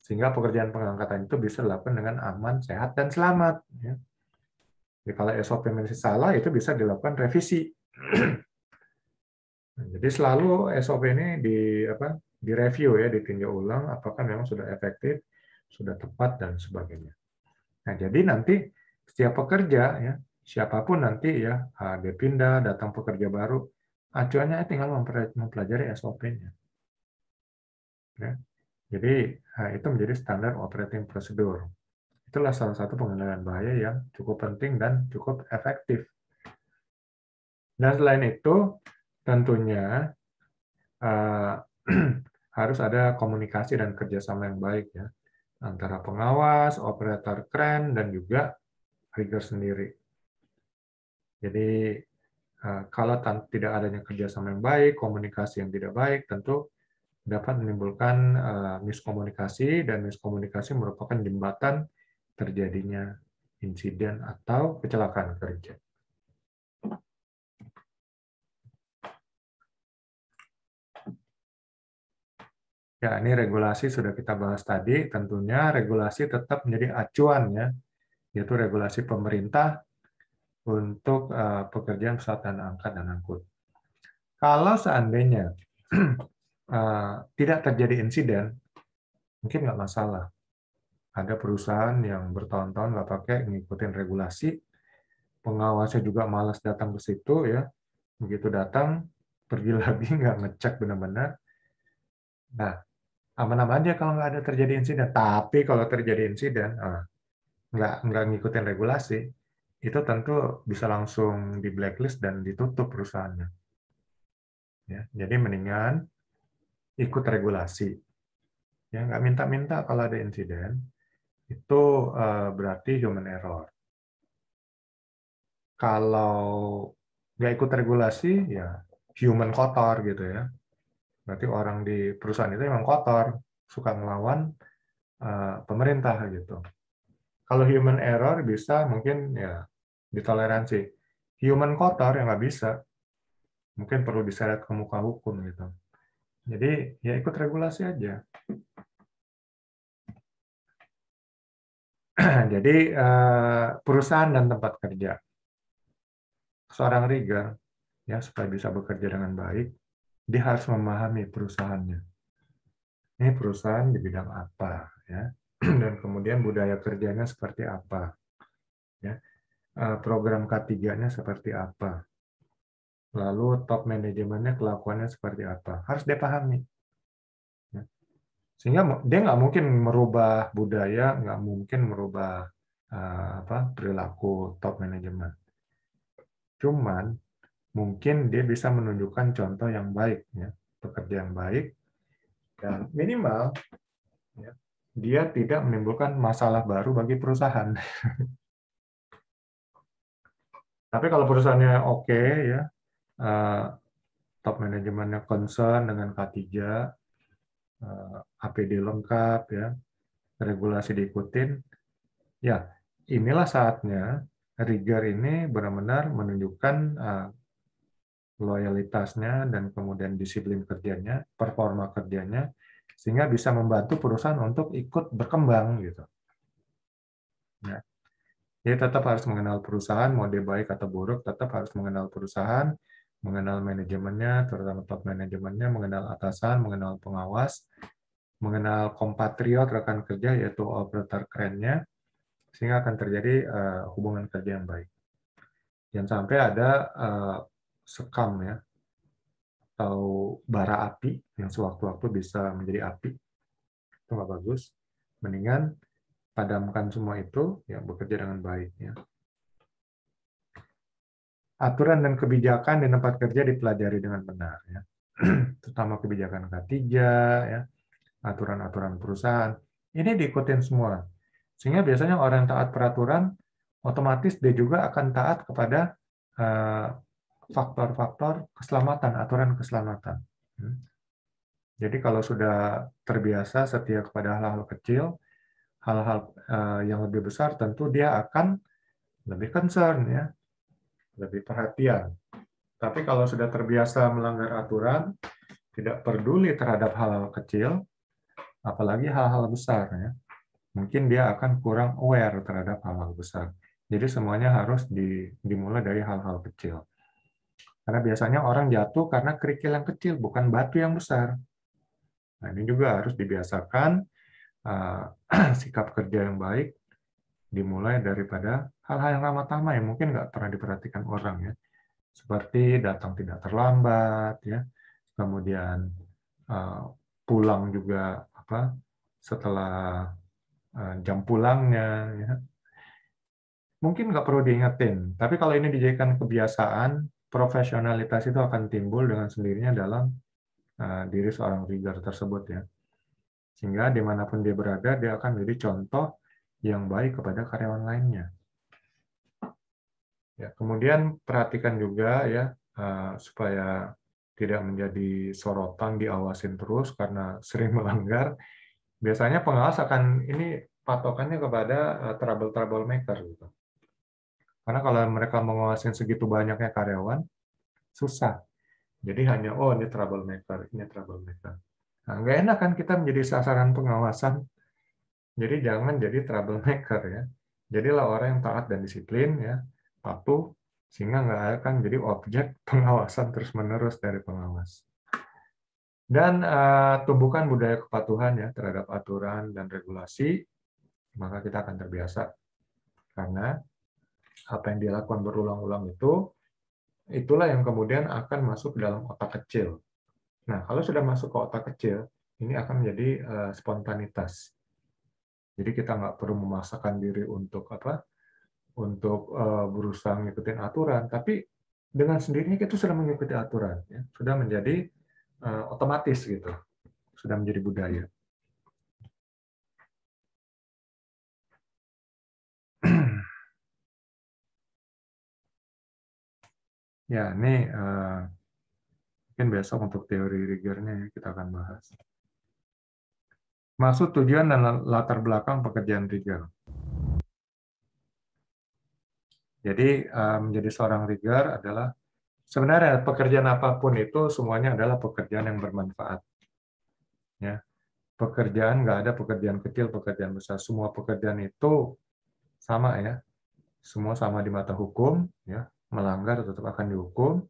sehingga pekerjaan pengangkatan itu bisa dilakukan dengan aman, sehat, dan selamat. Jadi kalau SOP masih salah, itu bisa dilakukan revisi. Jadi selalu SOP ini direview, ya, ditinjau ulang, apakah memang sudah efektif, sudah tepat, dan sebagainya. Nah, jadi nanti setiap pekerja, ya, siapapun nanti, ya, dia pindah, datang pekerja baru, acuannya tinggal mempelajari SOP-nya. Ya. Jadi itu menjadi standar operating procedure. Itulah salah satu pengendalian bahaya yang cukup penting dan cukup efektif. Dan selain itu, tentunya harus ada komunikasi dan kerjasama yang baik, ya, antara pengawas, operator kren, dan juga rigger sendiri. Jadi kalau tidak adanya kerjasama yang baik, komunikasi yang tidak baik, tentu dapat menimbulkan miskomunikasi, dan miskomunikasi merupakan jembatan terjadinya insiden atau kecelakaan kerja. Ya, ini regulasi sudah kita bahas tadi. Tentunya regulasi tetap menjadi acuan, ya, yaitu regulasi pemerintah untuk pekerjaan pesawat dan angkat dan angkut. Kalau seandainya tidak terjadi insiden, mungkin nggak masalah. Ada perusahaan yang bertahun-tahun nggak pakai ngikutin regulasi, pengawasnya juga malas datang ke situ, ya. Begitu datang, pergi lagi nggak ngecek benar-benar. Nah, aman-aman aja kalau nggak ada terjadi insiden. Tapi kalau terjadi insiden, nggak ngikutin regulasi, itu tentu bisa langsung di blacklist dan ditutup perusahaannya. Ya, jadi mendingan ikut regulasi. Ya, nggak minta-minta kalau ada insiden, itu berarti human error. Kalau nggak ikut regulasi, ya human kotor gitu ya. Berarti orang di perusahaan itu memang kotor, suka ngelawan pemerintah gitu. Kalau human error bisa mungkin ya ditoleransi. Human kotor yang nggak bisa, mungkin perlu diseret ke muka hukum gitu. Jadi ya ikut regulasi aja. Jadi perusahaan dan tempat kerja. Seorang rigger ya supaya bisa bekerja dengan baik, dia harus memahami perusahaannya. Ini perusahaan di bidang apa ya, dan kemudian budaya kerjanya seperti apa, ya, program K3-nya seperti apa, lalu top manajemennya kelakuannya seperti apa, harus dia pahami. Ya. Sehingga dia nggak mungkin merubah budaya, nggak mungkin merubah perilaku top manajemen. Cuman mungkin dia bisa menunjukkan contoh yang baik, ya, pekerja yang baik, dan minimal ya, dia tidak menimbulkan masalah baru bagi perusahaan. Tapi kalau perusahaannya oke, ya, top manajemennya concern dengan K3, APD lengkap, ya, regulasi diikutin, ya inilah saatnya rigger ini benar-benar menunjukkan loyalitasnya dan kemudian disiplin kerjanya, performa kerjanya, sehingga bisa membantu perusahaan untuk ikut berkembang gitu. Ya. Jadi tetap harus mengenal perusahaan, mau dia baik atau buruk, tetap harus mengenal perusahaan, mengenal manajemennya, terutama top manajemennya, mengenal atasan, mengenal pengawas, mengenal kompatriot rekan kerja yaitu operator kerennya, sehingga akan terjadi hubungan kerja yang baik. Jangan sampai ada sekam ya, atau bara api yang sewaktu-waktu bisa menjadi api, itu nggak bagus. Mendingan padamkan semua itu, ya bekerja dengan baik. Ya. Aturan dan kebijakan di tempat kerja dipelajari dengan benar, ya. Terutama kebijakan K3, ya, aturan-aturan perusahaan. Ini diikutin semua. Sehingga biasanya orang yang taat peraturan, otomatis dia juga akan taat kepada faktor-faktor keselamatan, aturan keselamatan. Jadi kalau sudah terbiasa setia kepada hal-hal kecil, hal-hal yang lebih besar, tentu dia akan lebih concern, ya, lebih perhatian. Tapi kalau sudah terbiasa melanggar aturan, tidak peduli terhadap hal-hal kecil, apalagi hal-hal besar, ya, mungkin dia akan kurang aware terhadap hal-hal besar. Jadi semuanya harus dimulai dari hal-hal kecil. Karena biasanya orang jatuh karena kerikil yang kecil, bukan batu yang besar. Nah, ini juga harus dibiasakan sikap kerja yang baik dimulai daripada hal-hal yang ramah-tamah yang mungkin nggak pernah diperhatikan orang, ya. Seperti datang tidak terlambat, ya, kemudian pulang juga setelah jam pulangnya, ya. Mungkin nggak perlu diingetin, tapi kalau ini dijadikan kebiasaan, profesionalitas itu akan timbul dengan sendirinya dalam diri seorang rigger tersebut, ya. Sehingga dimanapun dia berada, dia akan menjadi contoh yang baik kepada karyawan lainnya. Ya, kemudian perhatikan juga ya supaya tidak menjadi sorotan, diawasin terus karena sering melanggar. Biasanya pengawas akan ini patokannya kepada trouble maker gitu. Karena kalau mereka mengawasin segitu banyaknya karyawan, susah. Jadi hanya ini trouble maker, ini trouble maker. Nah, nggak enak kan kita menjadi sasaran pengawasan. Jadi jangan jadi trouble maker, ya. Jadilah orang yang taat dan disiplin, ya, patuh, sehingga nggak akan jadi objek pengawasan terus-menerus dari pengawas. Dan tumbuhkan budaya kepatuhan ya terhadap aturan dan regulasi, maka kita akan terbiasa. Karena apa yang dilakukan berulang-ulang itu, itulah yang kemudian akan masuk ke dalam otak kecil. Nah, kalau sudah masuk ke otak kecil, ini akan menjadi spontanitas. Jadi kita nggak perlu memaksakan diri untuk apa, untuk berusaha mengikuti aturan, tapi dengan sendirinya kita sudah mengikuti aturan, ya. Sudah menjadi otomatis gitu, sudah menjadi budaya. Ya, ini mungkin besok untuk teori rigornya kita akan bahas. Maksud, tujuan, dan latar belakang pekerjaan rigor. Jadi menjadi seorang rigger adalah sebenarnya pekerjaan apapun itu semuanya adalah pekerjaan yang bermanfaat. Ya, pekerjaan nggak ada pekerjaan kecil, pekerjaan besar. Semua pekerjaan itu sama ya, semua sama di mata hukum. Ya, melanggar tetap akan dihukum.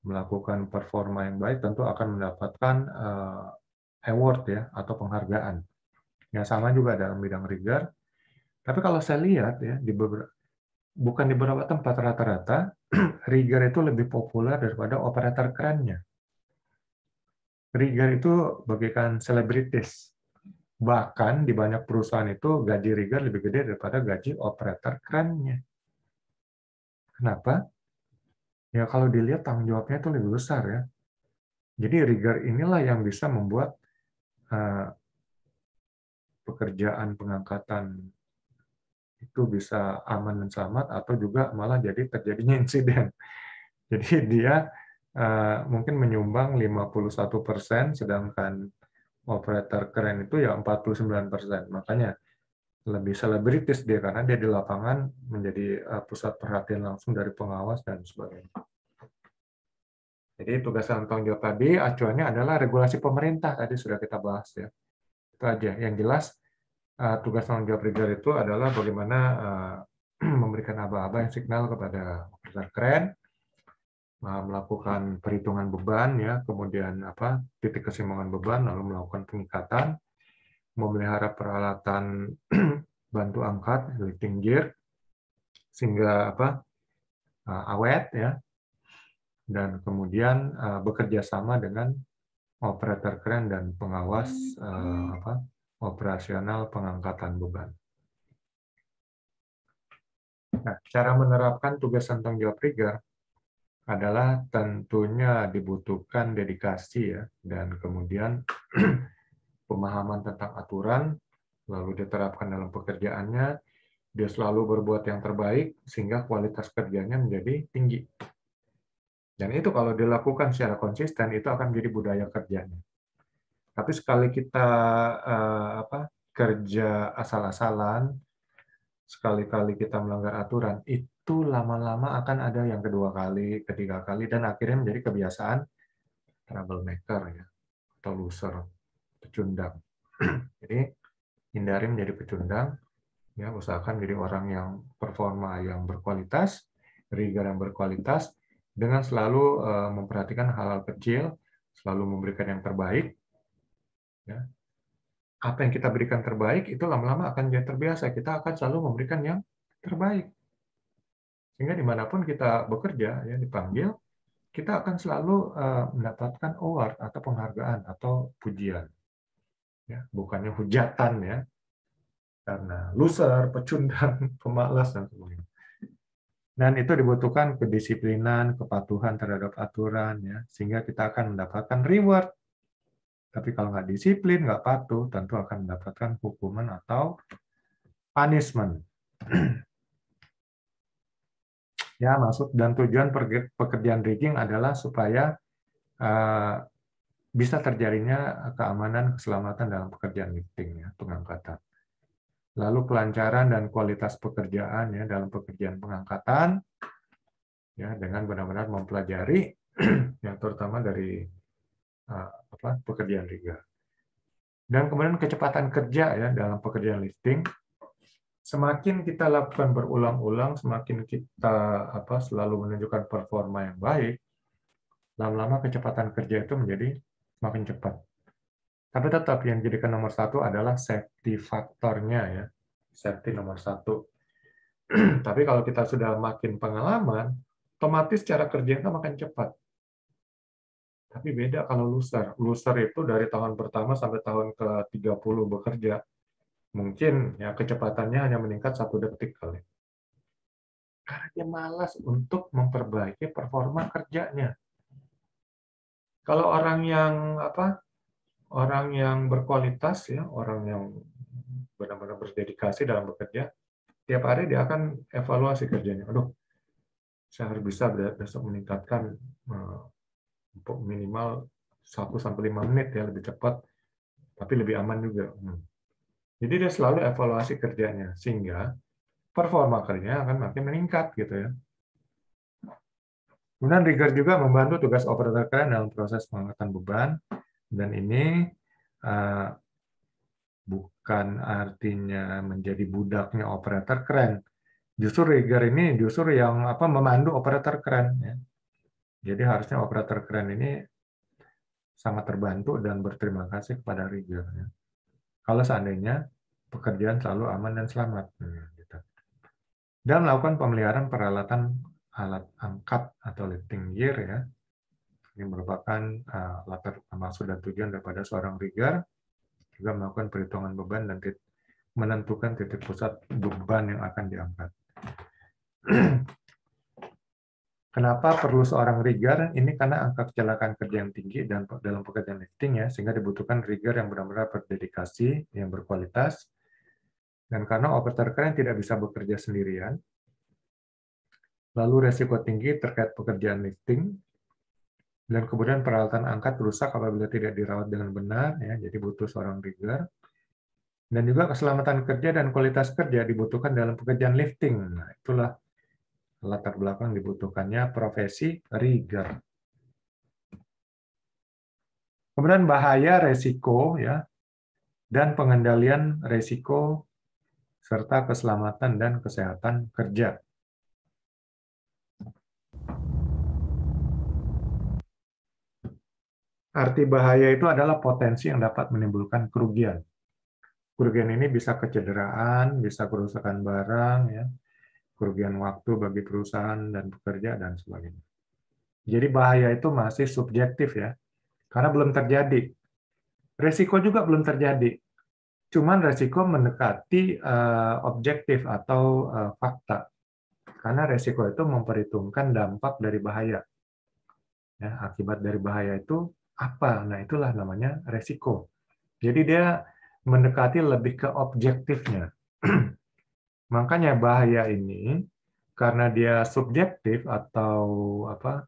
Melakukan performa yang baik tentu akan mendapatkan award ya atau penghargaan. Ya, sama juga dalam bidang rigger. Tapi kalau saya lihat ya bukan di beberapa tempat rata-rata rigger itu lebih populer daripada operator kerennya. Rigger itu bagaikan selebritis. Bahkan di banyak perusahaan itu gaji rigger lebih gede daripada gaji operator kerennya. Kenapa? Ya kalau dilihat tanggung jawabnya itu lebih besar ya. Jadi rigger inilah yang bisa membuat pekerjaan pengangkatan itu bisa aman dan selamat atau juga malah jadi terjadinya insiden. Jadi dia mungkin menyumbang 51%, sedangkan operator keren itu ya 49%. Makanya lebih selebritis dia karena dia di lapangan menjadi pusat perhatian langsung dari pengawas dan sebagainya. Jadi tugas dan tanggung jawab tadi acuannya adalah regulasi pemerintah, tadi sudah kita bahas ya. Itu aja. Yang jelas tugas tanggung jawab rigger itu adalah bagaimana memberikan aba-aba yang signal kepada operator keren, melakukan perhitungan beban ya, kemudian titik keseimbangan beban, lalu melakukan pengikatan, memelihara peralatan bantu angkat lifting gear sehingga awet ya, dan kemudian bekerja sama dengan operator keren dan pengawas operasional pengangkatan beban. Nah, cara menerapkan tugas dan tanggung jawab rigger adalah tentunya dibutuhkan dedikasi ya, dan kemudian pemahaman tentang aturan, lalu diterapkan dalam pekerjaannya, dia selalu berbuat yang terbaik sehingga kualitas kerjanya menjadi tinggi. Dan itu kalau dilakukan secara konsisten itu akan menjadi budaya kerjanya. Tapi sekali kita kerja asal-asalan, sekali-kali kita melanggar aturan, itu lama-lama akan ada yang kedua kali, ketiga kali, dan akhirnya menjadi kebiasaan troublemaker ya, atau loser, pecundang. Jadi hindari menjadi pecundang, ya, usahakan jadi orang yang performa yang berkualitas, rigger yang berkualitas, dengan selalu memperhatikan hal-hal kecil, selalu memberikan yang terbaik. Ya. Apa yang kita berikan terbaik itu lama-lama akan jadi terbiasa. Kita akan selalu memberikan yang terbaik. Sehingga dimanapun kita bekerja, ya dipanggil, kita akan selalu mendapatkan award atau penghargaan atau pujian. Ya, bukannya hujatan ya, karena loser, pecundang, pemalas, dan sebagainya. Dan itu dibutuhkan kedisiplinan, kepatuhan terhadap aturan, ya, sehingga kita akan mendapatkan reward. Tapi kalau nggak disiplin, nggak patuh, tentu akan mendapatkan hukuman atau punishment. Ya, maksud dan tujuan pekerjaan rigging adalah supaya bisa terjadinya keamanan, keselamatan dalam pekerjaan lifting, ya, pengangkatan. Lalu kelancaran dan kualitas pekerjaan ya dalam pekerjaan pengangkatan, ya dengan benar-benar mempelajari yang terutama dari pekerjaan rigger. Dan kemudian kecepatan kerja ya dalam pekerjaan lifting. Semakin kita lakukan berulang-ulang, semakin kita selalu menunjukkan performa yang baik, lama-lama kecepatan kerja itu menjadi semakin cepat. Tapi tetap yang jadikan nomor satu adalah safety faktornya ya, safety nomor satu. Tapi kalau kita sudah makin pengalaman, otomatis cara kerja kita makin cepat. Tapi beda kalau loser. Loser itu dari tahun pertama sampai tahun ke-30 bekerja. Mungkin ya kecepatannya hanya meningkat 1 detik kali. Karena dia malas untuk memperbaiki performa kerjanya. Kalau orang yang orang yang berkualitas ya, orang yang benar-benar berdedikasi dalam bekerja, tiap hari dia akan evaluasi kerjanya. Aduh, saya harus bisa besok meningkatkan minimal 1-5 menit ya, lebih cepat, tapi lebih aman juga. Jadi dia selalu evaluasi kerjanya, sehingga performa kerjanya akan makin meningkat gitu ya. Kemudian rigor juga membantu tugas operator keren dalam proses pengangkatan beban, dan ini bukan artinya menjadi budaknya operator keren. Justru rigor ini justru yang memandu operator keren ya. Jadi harusnya operator keren ini sangat terbantu dan berterima kasih kepada rigor ya. Kalau seandainya pekerjaan selalu aman dan selamat gitu. Dan melakukan pemeliharaan peralatan alat angkat atau lifting gear ya. Ini merupakan latar maksud dan tujuan daripada seorang rigger, juga melakukan perhitungan beban dan menentukan titik pusat beban yang akan diangkat. Kenapa perlu seorang rigger? Ini karena angka kecelakaan kerja yang tinggi dan dalam pekerjaan lifting ya, sehingga dibutuhkan rigger yang benar-benar berdedikasi, yang berkualitas, dan karena operator keren tidak bisa bekerja sendirian, lalu resiko tinggi terkait pekerjaan lifting, dan kemudian peralatan angkat rusak apabila tidak dirawat dengan benar, ya, jadi butuh seorang rigger. Dan juga keselamatan kerja dan kualitas kerja dibutuhkan dalam pekerjaan lifting. Nah, itulah latar belakang dibutuhkannya profesi rigger. Kemudian bahaya, resiko, ya, dan pengendalian resiko serta keselamatan dan kesehatan kerja. Arti bahaya itu adalah potensi yang dapat menimbulkan kerugian. Kerugian ini bisa kecederaan, bisa kerusakan barang, ya, kerugian waktu bagi perusahaan dan pekerja, dan sebagainya. Jadi bahaya itu masih subjektif ya, karena belum terjadi. Resiko juga belum terjadi. Cuman resiko mendekati objektif atau fakta. Karena resiko itu memperhitungkan dampak dari bahaya. Ya, akibat dari bahaya itu apa? Nah, itulah namanya resiko. Jadi dia mendekati lebih ke objektifnya. Makanya bahaya ini karena dia subjektif atau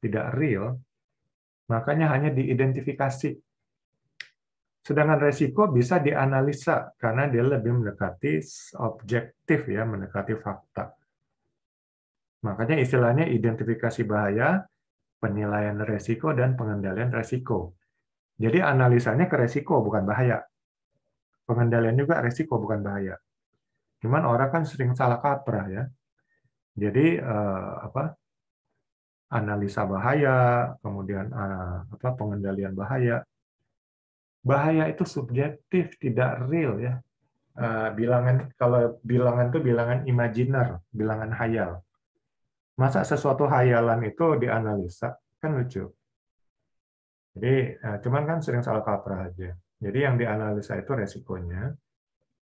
tidak real, makanya hanya diidentifikasi. Sedangkan resiko bisa dianalisa karena dia lebih mendekati objektif ya, mendekati fakta. Makanya istilahnya identifikasi bahaya, penilaian resiko, dan pengendalian resiko. Jadi analisanya ke resiko bukan bahaya. Pengendalian juga resiko bukan bahaya. Cuman orang kan sering salah kaprah ya. Jadi analisa bahaya, kemudian pengendalian bahaya. Bahaya itu subjektif, tidak real ya. Kalau bilangan itu bilangan imajiner, bilangan hayal. Masa sesuatu hayalan itu dianalisa? Kan lucu. Jadi, cuman kan sering salah kaprah aja. Jadi yang dianalisa itu resikonya.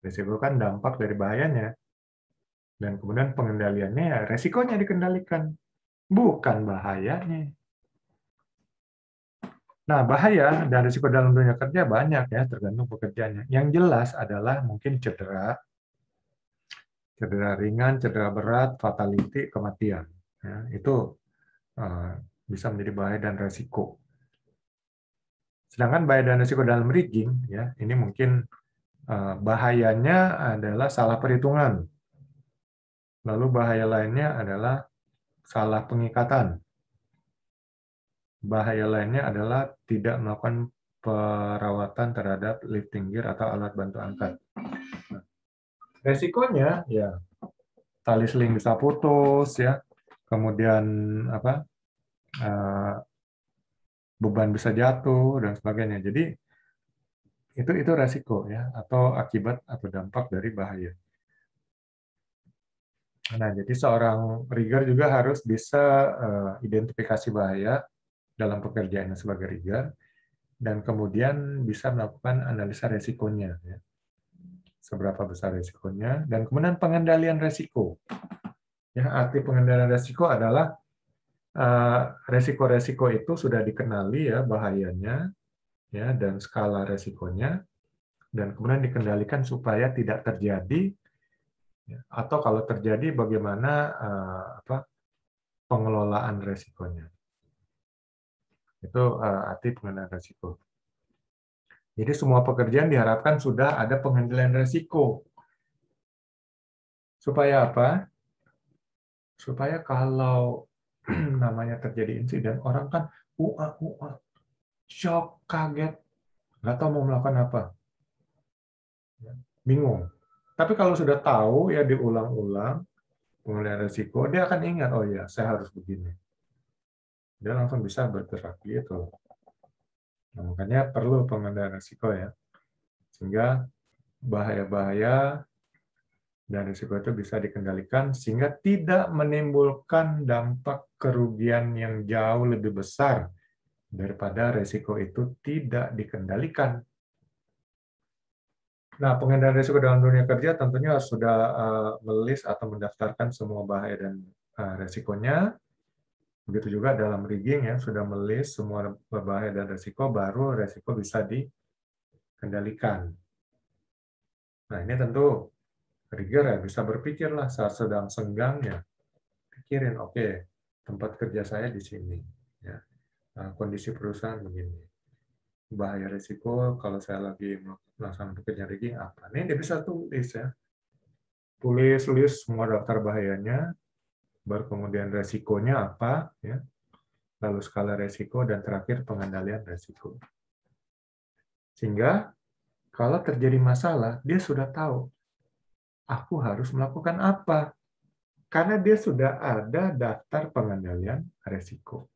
Resiko kan dampak dari bahayanya. Dan kemudian pengendaliannya ya resikonya dikendalikan. Bukan bahayanya. Nah, bahaya dan risiko dalam dunia kerja banyak ya, tergantung pekerjaannya. Yang jelas adalah mungkin cedera ringan, cedera berat, fatality, kematian. Ya, itu bisa menjadi bahaya dan resiko. Sedangkan bahaya dan risiko dalam rigging, ya, ini mungkin bahayanya adalah salah perhitungan. Lalu bahaya lainnya adalah salah pengikatan. Bahaya lainnya adalah tidak melakukan perawatan terhadap lifting gear atau alat bantu angkat. Resikonya ya tali seling bisa putus ya, kemudian beban bisa jatuh dan sebagainya. Jadi itu resiko ya, atau akibat atau dampak dari bahaya. Nah, jadi seorang rigger juga harus bisa identifikasi bahaya dalam pekerjaannya sebagai rigger, dan kemudian bisa melakukan analisa resikonya, ya. Seberapa besar resikonya, dan kemudian pengendalian resiko. Ya, arti pengendalian resiko adalah resiko-resiko itu sudah dikenali ya bahayanya, ya, dan skala resikonya, dan kemudian dikendalikan supaya tidak terjadi, ya, atau kalau terjadi bagaimana pengelolaan resikonya. Itu arti pengendalian resiko. Jadi semua pekerjaan diharapkan sudah ada pengendalian resiko. Supaya apa? Supaya kalau namanya terjadi insiden, orang kan shock, kaget, nggak tahu mau melakukan apa. Bingung. Tapi kalau sudah tahu, ya diulang-ulang, pengendalian resiko, dia akan ingat, oh ya, saya harus begini. Dia langsung bisa bergerak gitu. Nah, makanya perlu pengendalian resiko ya. Sehingga bahaya-bahaya dan risiko itu bisa dikendalikan sehingga tidak menimbulkan dampak kerugian yang jauh lebih besar daripada risiko itu tidak dikendalikan. Nah, pengendalian risiko dalam dunia kerja tentunya harus sudah melis atau mendaftarkan semua bahaya dan risikonya. Begitu juga dalam rigging ya, sudah melis semua bahaya dan risiko, baru risiko bisa dikendalikan. Nah, ini tentu rigger ya bisa berpikirlah saat sedang senggangnya. Pikirin, oke, tempat kerja saya di sini. Ya. Nah, kondisi perusahaan begini. Bahaya risiko kalau saya lagi melaksanakan pekerjaan rigging apa. Ini dia bisa tulis ya. Tulis semua daftar bahayanya, baru kemudian resikonya apa, ya, lalu skala resiko, dan terakhir pengendalian resiko. Sehingga kalau terjadi masalah, dia sudah tahu, aku harus melakukan apa. Karena dia sudah ada daftar pengendalian resiko.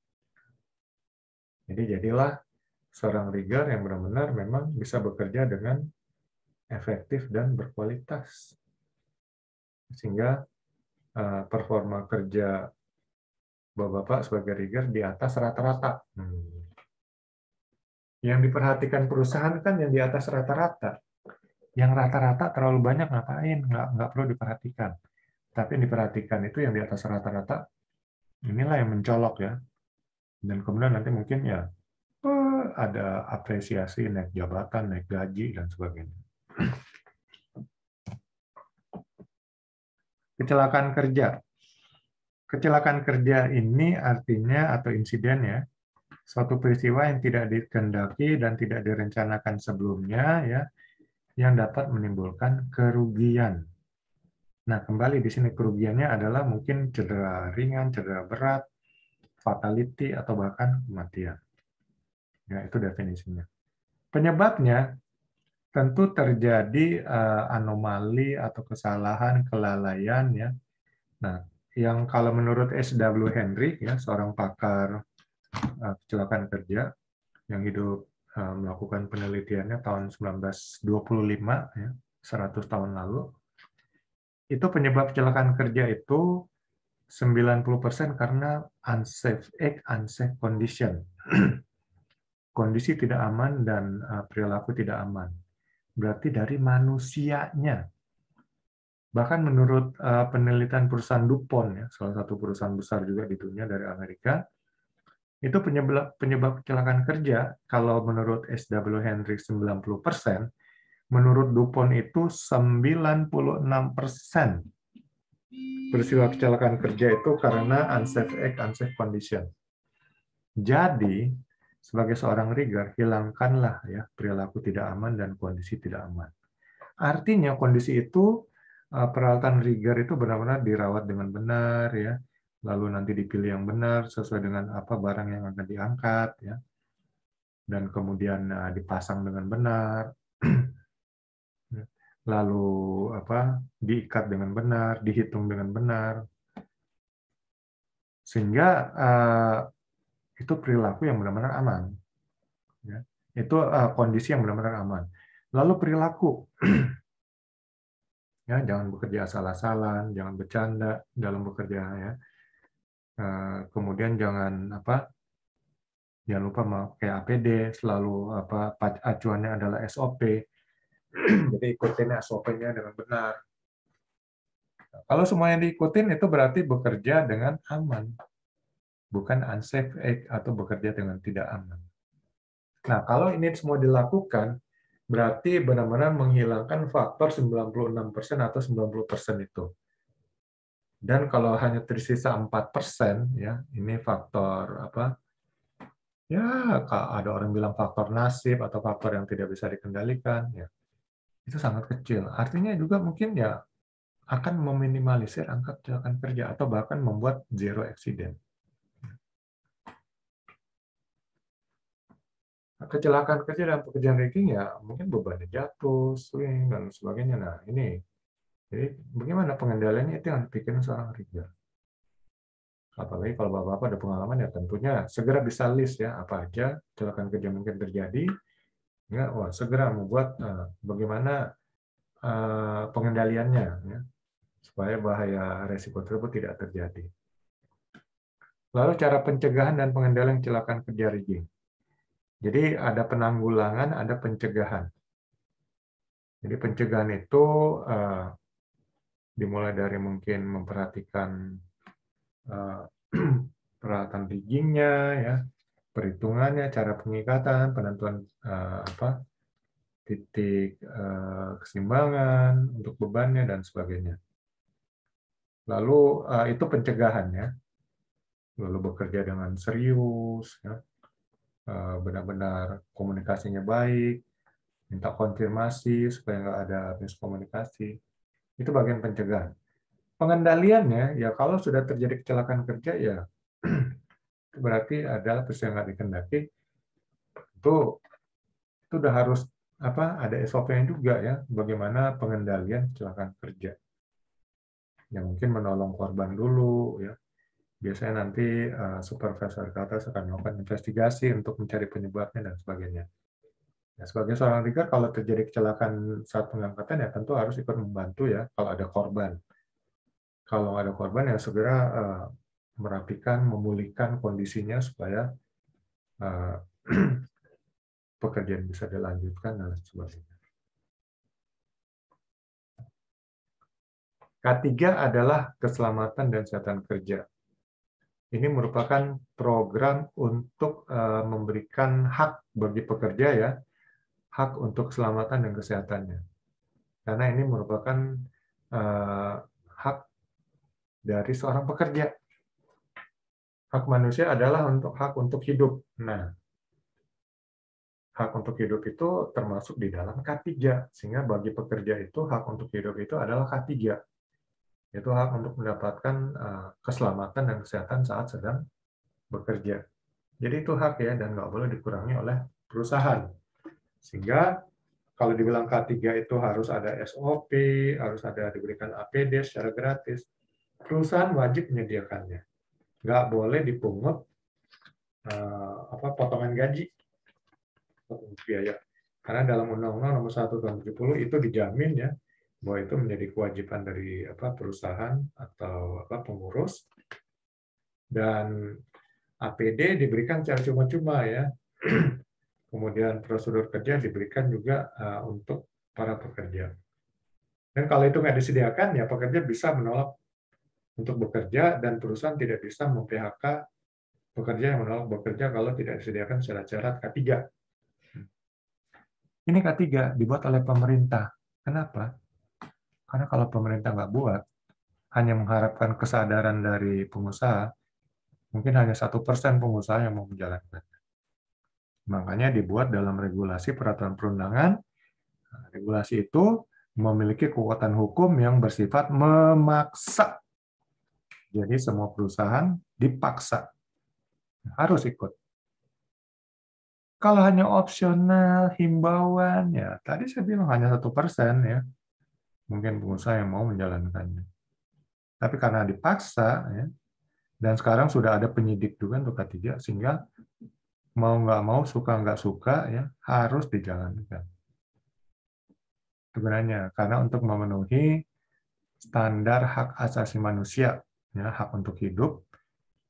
Jadi jadilah seorang rigger yang benar-benar memang bisa bekerja dengan efektif dan berkualitas. Sehingga performa kerja Bapak-bapak sebagai rigger di atas rata-rata. Yang diperhatikan perusahaan kan yang di atas rata-rata. Yang rata-rata terlalu banyak ngapain? Nggak perlu diperhatikan. Tapi yang diperhatikan itu yang di atas rata-rata, inilah yang mencolok ya. Dan kemudian nanti mungkin ya ada apresiasi, naik jabatan, naik gaji, dan sebagainya. Kecelakaan kerja. Kecelakaan kerja ini artinya atau insiden ya, suatu peristiwa yang tidak dikehendaki dan tidak direncanakan sebelumnya ya, yang dapat menimbulkan kerugian. Nah, kembali di sini kerugiannya adalah mungkin cedera ringan, cedera berat, fatality, atau bahkan kematian. Ya, itu definisinya. Penyebabnya tentu terjadi anomali atau kesalahan, kelalaian ya. Nah, yang kalau menurut S.W. Hendrick ya, seorang pakar kecelakaan kerja yang hidup melakukan penelitiannya tahun 1925 ya, 100 tahun lalu. Itu penyebab kecelakaan kerja itu 90% karena unsafe condition. Kondisi tidak aman dan perilaku tidak aman. Berarti dari manusianya. Bahkan menurut penelitian perusahaan DuPont, ya, salah satu perusahaan besar juga di dunia dari Amerika, itu penyebab kecelakaan kerja, kalau menurut S.W. Hendrick 90%, menurut DuPont itu 96% peristiwa kecelakaan kerja itu karena unsafe condition. Jadi, sebagai seorang rigger, hilangkanlah ya perilaku tidak aman dan kondisi tidak aman. Artinya kondisi itu peralatan rigger itu benar-benar dirawat dengan benar ya, lalu nanti dipilih yang benar sesuai dengan apa barang yang akan diangkat ya, dan kemudian dipasang dengan benar, lalu apa diikat dengan benar, dihitung dengan benar, sehingga itu perilaku yang benar-benar aman. Ya. Itu kondisi yang benar-benar aman. Lalu perilaku, ya jangan bekerja asal-asalan, jangan bercanda dalam bekerja ya. Kemudian jangan apa Jangan lupa memakai APD, selalu acuannya adalah SOP. Jadi ikutin SOP-nya dengan benar. Kalau semuanya diikutin itu berarti bekerja dengan aman, bukan unsafe atau bekerja dengan tidak aman. Nah, kalau ini semua dilakukan, berarti benar-benar menghilangkan faktor 96% atau 90% itu. Dan kalau hanya tersisa 4%, ya, ini faktor apa? Ya, ada orang bilang faktor nasib atau faktor yang tidak bisa dikendalikan, ya. Itu sangat kecil. Artinya juga mungkin ya akan meminimalisir angka kecelakaan kerja atau bahkan membuat zero accident. Kecelakaan kerja dan pekerjaan rigging ya mungkin bebannya jatuh, swing, dan sebagainya. Nah, ini. Jadi bagaimana pengendaliannya itu yang dipikirin seorang rigger. Apalagi kalau Bapak-Bapak ada pengalaman ya tentunya segera bisa list ya apa aja kecelakaan kerja mungkin terjadi. Ya, wah, segera membuat bagaimana pengendaliannya ya, supaya bahaya resiko tersebut tidak terjadi. Lalu cara pencegahan dan pengendalian kecelakaan kerja rigging. Jadi ada penanggulangan, ada pencegahan. Jadi pencegahan itu dimulai dari mungkin memperhatikan peralatan riggingnya, ya, perhitungannya, cara pengikatan, penentuan titik keseimbangan untuk bebannya dan sebagainya. Lalu itu pencegahannya, lalu bekerja dengan serius, ya, benar-benar komunikasinya baik, minta konfirmasi supaya nggak ada miskomunikasi. Itu bagian pencegahan. Pengendaliannya, ya kalau sudah terjadi kecelakaan kerja, ya itu berarti adalah peristiwa yang nggak dikendaki. Itu udah harus ada SOP-nya juga ya, bagaimana pengendalian kecelakaan kerja. Ya mungkin menolong korban dulu, ya. Biasanya nanti supervisor ke atas akan melakukan investigasi untuk mencari penyebabnya dan sebagainya. Ya, sebagai seorang rigger, kalau terjadi kecelakaan saat pengangkatan ya tentu harus ikut membantu ya kalau ada korban. Kalau nggak ada korban ya segera merapikan, memulihkan kondisinya supaya pekerjaan bisa dilanjutkan dan sebagainya. K3 adalah keselamatan dan kesehatan kerja. Ini merupakan program untuk memberikan hak bagi pekerja ya, hak untuk keselamatan dan kesehatannya. Karena ini merupakan hak dari seorang pekerja. Hak manusia adalah hak untuk hidup. Nah, hak untuk hidup itu termasuk di dalam K3, sehingga bagi pekerja itu hak untuk hidup itu adalah K3. Itu hak untuk mendapatkan keselamatan dan kesehatan saat sedang bekerja. Jadi itu hak ya, dan nggak boleh dikurangi oleh perusahaan. Sehingga kalau dibilang K3 itu harus ada SOP, harus ada diberikan APD secara gratis, perusahaan wajib menyediakannya. Nggak boleh dipungut potongan gaji untuk biaya. Karena dalam Undang-Undang Nomor 1 Tahun 70 itu dijamin ya bahwa itu menjadi kewajiban dari perusahaan atau pengurus, dan APD diberikan secara cuma-cuma ya. Kemudian prosedur kerja diberikan juga untuk para pekerja. Dan kalau itu nggak disediakan ya pekerja bisa menolak untuk bekerja dan perusahaan tidak bisa mem-PHK pekerja yang menolak bekerja kalau tidak disediakan syarat-syarat K3. Ini K3 dibuat oleh pemerintah. Kenapa? Karena kalau pemerintah nggak buat, hanya mengharapkan kesadaran dari pengusaha, mungkin hanya 1% pengusaha yang mau menjalankan. Makanya dibuat dalam regulasi peraturan perundangan. Regulasi itu memiliki kekuatan hukum yang bersifat memaksa. Jadi semua perusahaan dipaksa harus ikut. Kalau hanya opsional, himbauan, ya tadi saya bilang hanya 1% ya, mungkin pengusaha yang mau menjalankannya. Tapi karena dipaksa, ya, dan sekarang sudah ada penyidik juga untuk K3, sehingga mau nggak mau, suka nggak suka, ya harus dijalankan. Sebenarnya karena untuk memenuhi standar hak asasi manusia, ya, hak untuk hidup,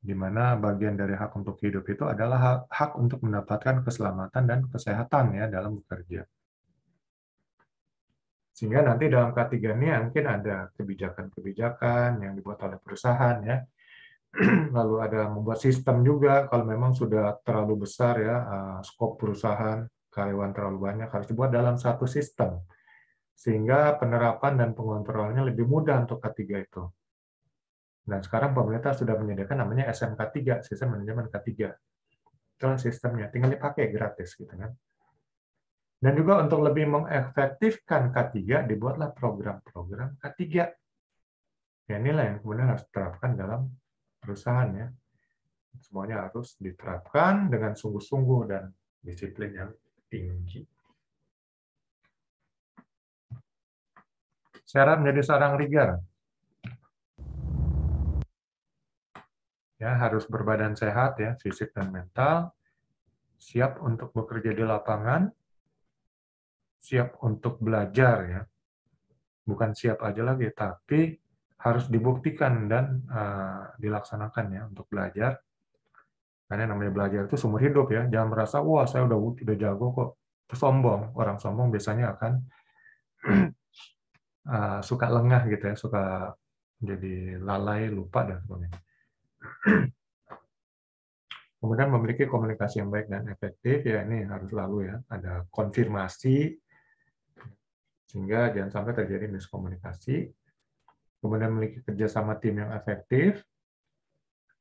di mana bagian dari hak untuk hidup itu adalah hak untuk mendapatkan keselamatan dan kesehatan ya dalam bekerja. Sehingga nanti dalam K3 ini mungkin ada kebijakan-kebijakan yang dibuat oleh perusahaan ya. Lalu ada membuat sistem juga kalau memang sudah terlalu besar ya skop perusahaan, karyawan terlalu banyak harus dibuat dalam satu sistem. Sehingga penerapan dan pengontrolannya lebih mudah untuk K3 itu. Dan sekarang pemerintah sudah menyediakan namanya SMK3, Sistem Manajemen K3. Itulah sistemnya, tinggal dipakai gratis gitu kan. Dan juga untuk lebih mengefektifkan K3, dibuatlah program-program K3. Ya inilah yang kemudian harus diterapkan dalam perusahaan ya. Semuanya harus diterapkan dengan sungguh-sungguh dan disiplin yang tinggi. Syarat menjadi seorang rigger. Ya, harus berbadan sehat ya, fisik dan mental, siap untuk bekerja di lapangan, siap untuk belajar ya. Bukan siap aja lagi, tapi harus dibuktikan dan dilaksanakan ya untuk belajar. Karena namanya belajar itu seumur hidup ya. Jangan merasa wah saya udah jago kok. Terus sombong. Orang sombong biasanya akan suka lengah gitu ya, suka jadi lalai, lupa dan sebagainya. Kemudian memiliki komunikasi yang baik dan efektif ya, ini harus selalu ya ada konfirmasi sehingga jangan sampai terjadi miskomunikasi. Kemudian memiliki kerjasama tim yang efektif,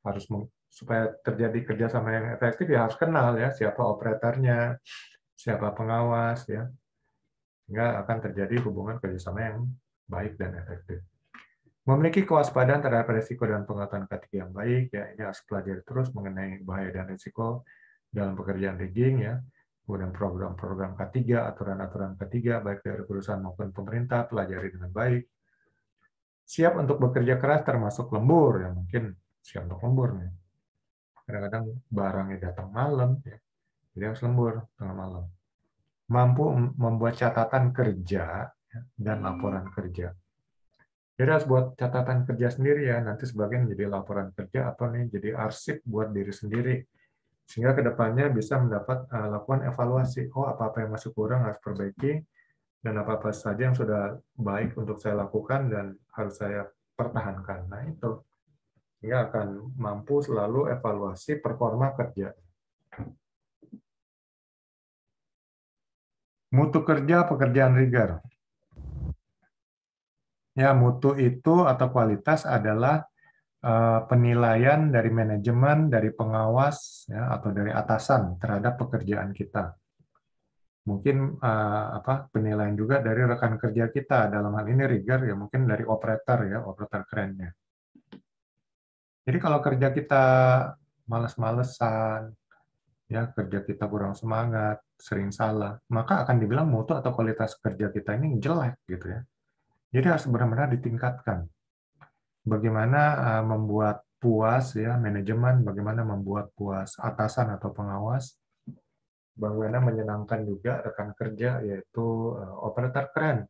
harus supaya terjadi kerjasama yang efektif ya harus kenal ya siapa operatornya, siapa pengawas ya, sehingga akan terjadi hubungan kerjasama yang baik dan efektif. Memiliki kewaspadaan terhadap risiko dan pengetahuan K3 yang baik, ya ini harus pelajari terus mengenai bahaya dan risiko dalam pekerjaan rigging, ya. Kemudian program-program K3, aturan-aturan K3, baik dari perusahaan maupun pemerintah, pelajari dengan baik. Siap untuk bekerja keras termasuk lembur, ya mungkin siap untuk lembur. Nih. Kadang-kadang barangnya datang malam, ya. Jadi harus lembur tengah malam. Mampu membuat catatan kerja ya, dan laporan kerja. Jadi harus buat catatan kerja sendiri ya, nanti sebagian jadi laporan kerja atau nih jadi arsip buat diri sendiri. Sehingga kedepannya bisa mendapat lakukan evaluasi, oh apa-apa yang masih kurang harus perbaiki, dan apa-apa saja yang sudah baik untuk saya lakukan dan harus saya pertahankan. Nah itu, sehingga akan mampu selalu evaluasi performa kerja. Mutu kerja pekerjaan rigger. Ya, mutu itu atau kualitas adalah penilaian dari manajemen, dari pengawas, ya, atau dari atasan terhadap pekerjaan kita. Mungkin penilaian juga dari rekan kerja kita, dalam hal ini rigger, ya mungkin dari operator, ya, operator kerennya. Jadi kalau kerja kita males-malesan, ya kerja kita kurang semangat, sering salah, maka akan dibilang mutu atau kualitas kerja kita ini jelek, gitu ya. Jadi harus benar-benar ditingkatkan. Bagaimana membuat puas ya manajemen, bagaimana membuat puas atasan atau pengawas, bagaimana menyenangkan juga rekan kerja yaitu operator keren,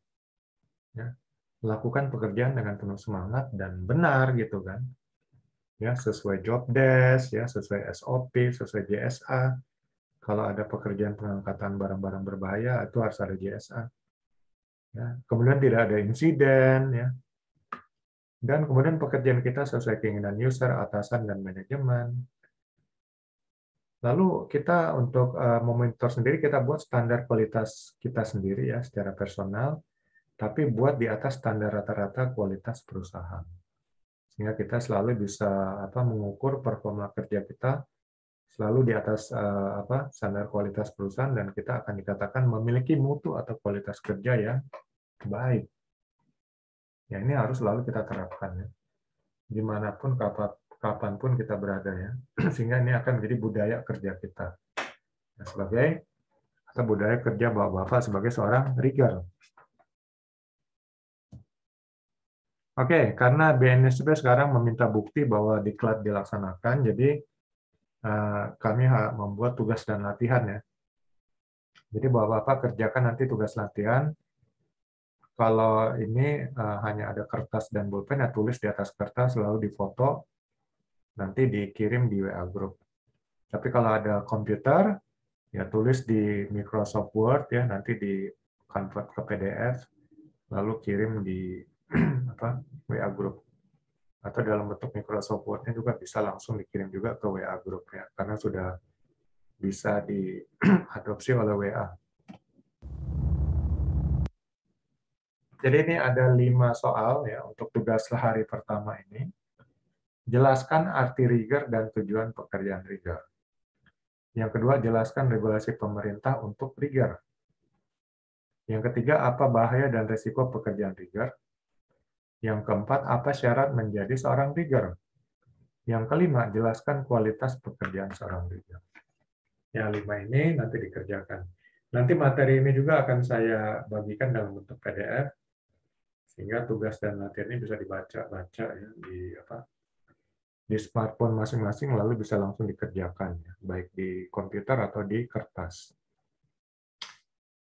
ya. Lakukan pekerjaan dengan penuh semangat dan benar gitu kan, ya sesuai job desk, ya sesuai SOP, sesuai JSA. Kalau ada pekerjaan pengangkatan barang-barang berbahaya itu harus ada JSA. Ya. Kemudian tidak ada insiden, ya. Dan kemudian pekerjaan kita sesuai keinginan user, atasan, dan manajemen. Lalu kita untuk memonitor sendiri, kita buat standar kualitas kita sendiri ya secara personal, tapi buat di atas standar rata-rata kualitas perusahaan. Sehingga kita selalu bisa mengukur performa kerja kita selalu di atas standar kualitas perusahaan dan kita akan dikatakan memiliki mutu atau kualitas kerja yang baik. Ya ini harus selalu kita terapkan ya. Dimanapun kapanpun kita berada ya, sehingga ini akan menjadi budaya kerja kita. Nah, sebagai atau budaya kerja bapak-bapak sebagai seorang rigger. Oke, karena BNSP sekarang meminta bukti bahwa diklat dilaksanakan, jadi kami membuat tugas dan latihan ya. Jadi bapak-bapak kerjakan nanti tugas latihan. Kalau ini hanya ada kertas dan pulpen, ya tulis di atas kertas, lalu difoto, nanti dikirim di WA Group. Tapi kalau ada komputer, ya tulis di Microsoft Word ya, nanti di convert ke PDF, lalu kirim di WA Group. Atau dalam bentuk Microsoft Word-nya juga bisa langsung dikirim juga ke WA Group ya, karena sudah bisa diadopsi oleh WA. Jadi ini ada 5 soal ya untuk tugas hari pertama ini. Jelaskan arti rigor dan tujuan pekerjaan rigor. Yang kedua, jelaskan regulasi pemerintah untuk rigor. Yang ketiga, apa bahaya dan risiko pekerjaan rigor. Yang keempat, apa syarat menjadi seorang rigor. Yang kelima, jelaskan kualitas pekerjaan seorang rigor. Yang 5 ini nanti dikerjakan. Nanti materi ini juga akan saya bagikan dalam bentuk PDF, sehingga tugas dan latihannya bisa dibaca-baca ya, di smartphone masing-masing, lalu bisa langsung dikerjakan, ya, baik di komputer atau di kertas.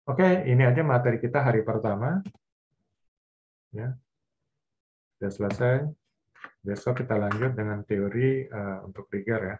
Oke, ini aja materi kita hari pertama. Ya, sudah selesai. Besok kita lanjut dengan teori untuk rigor ya.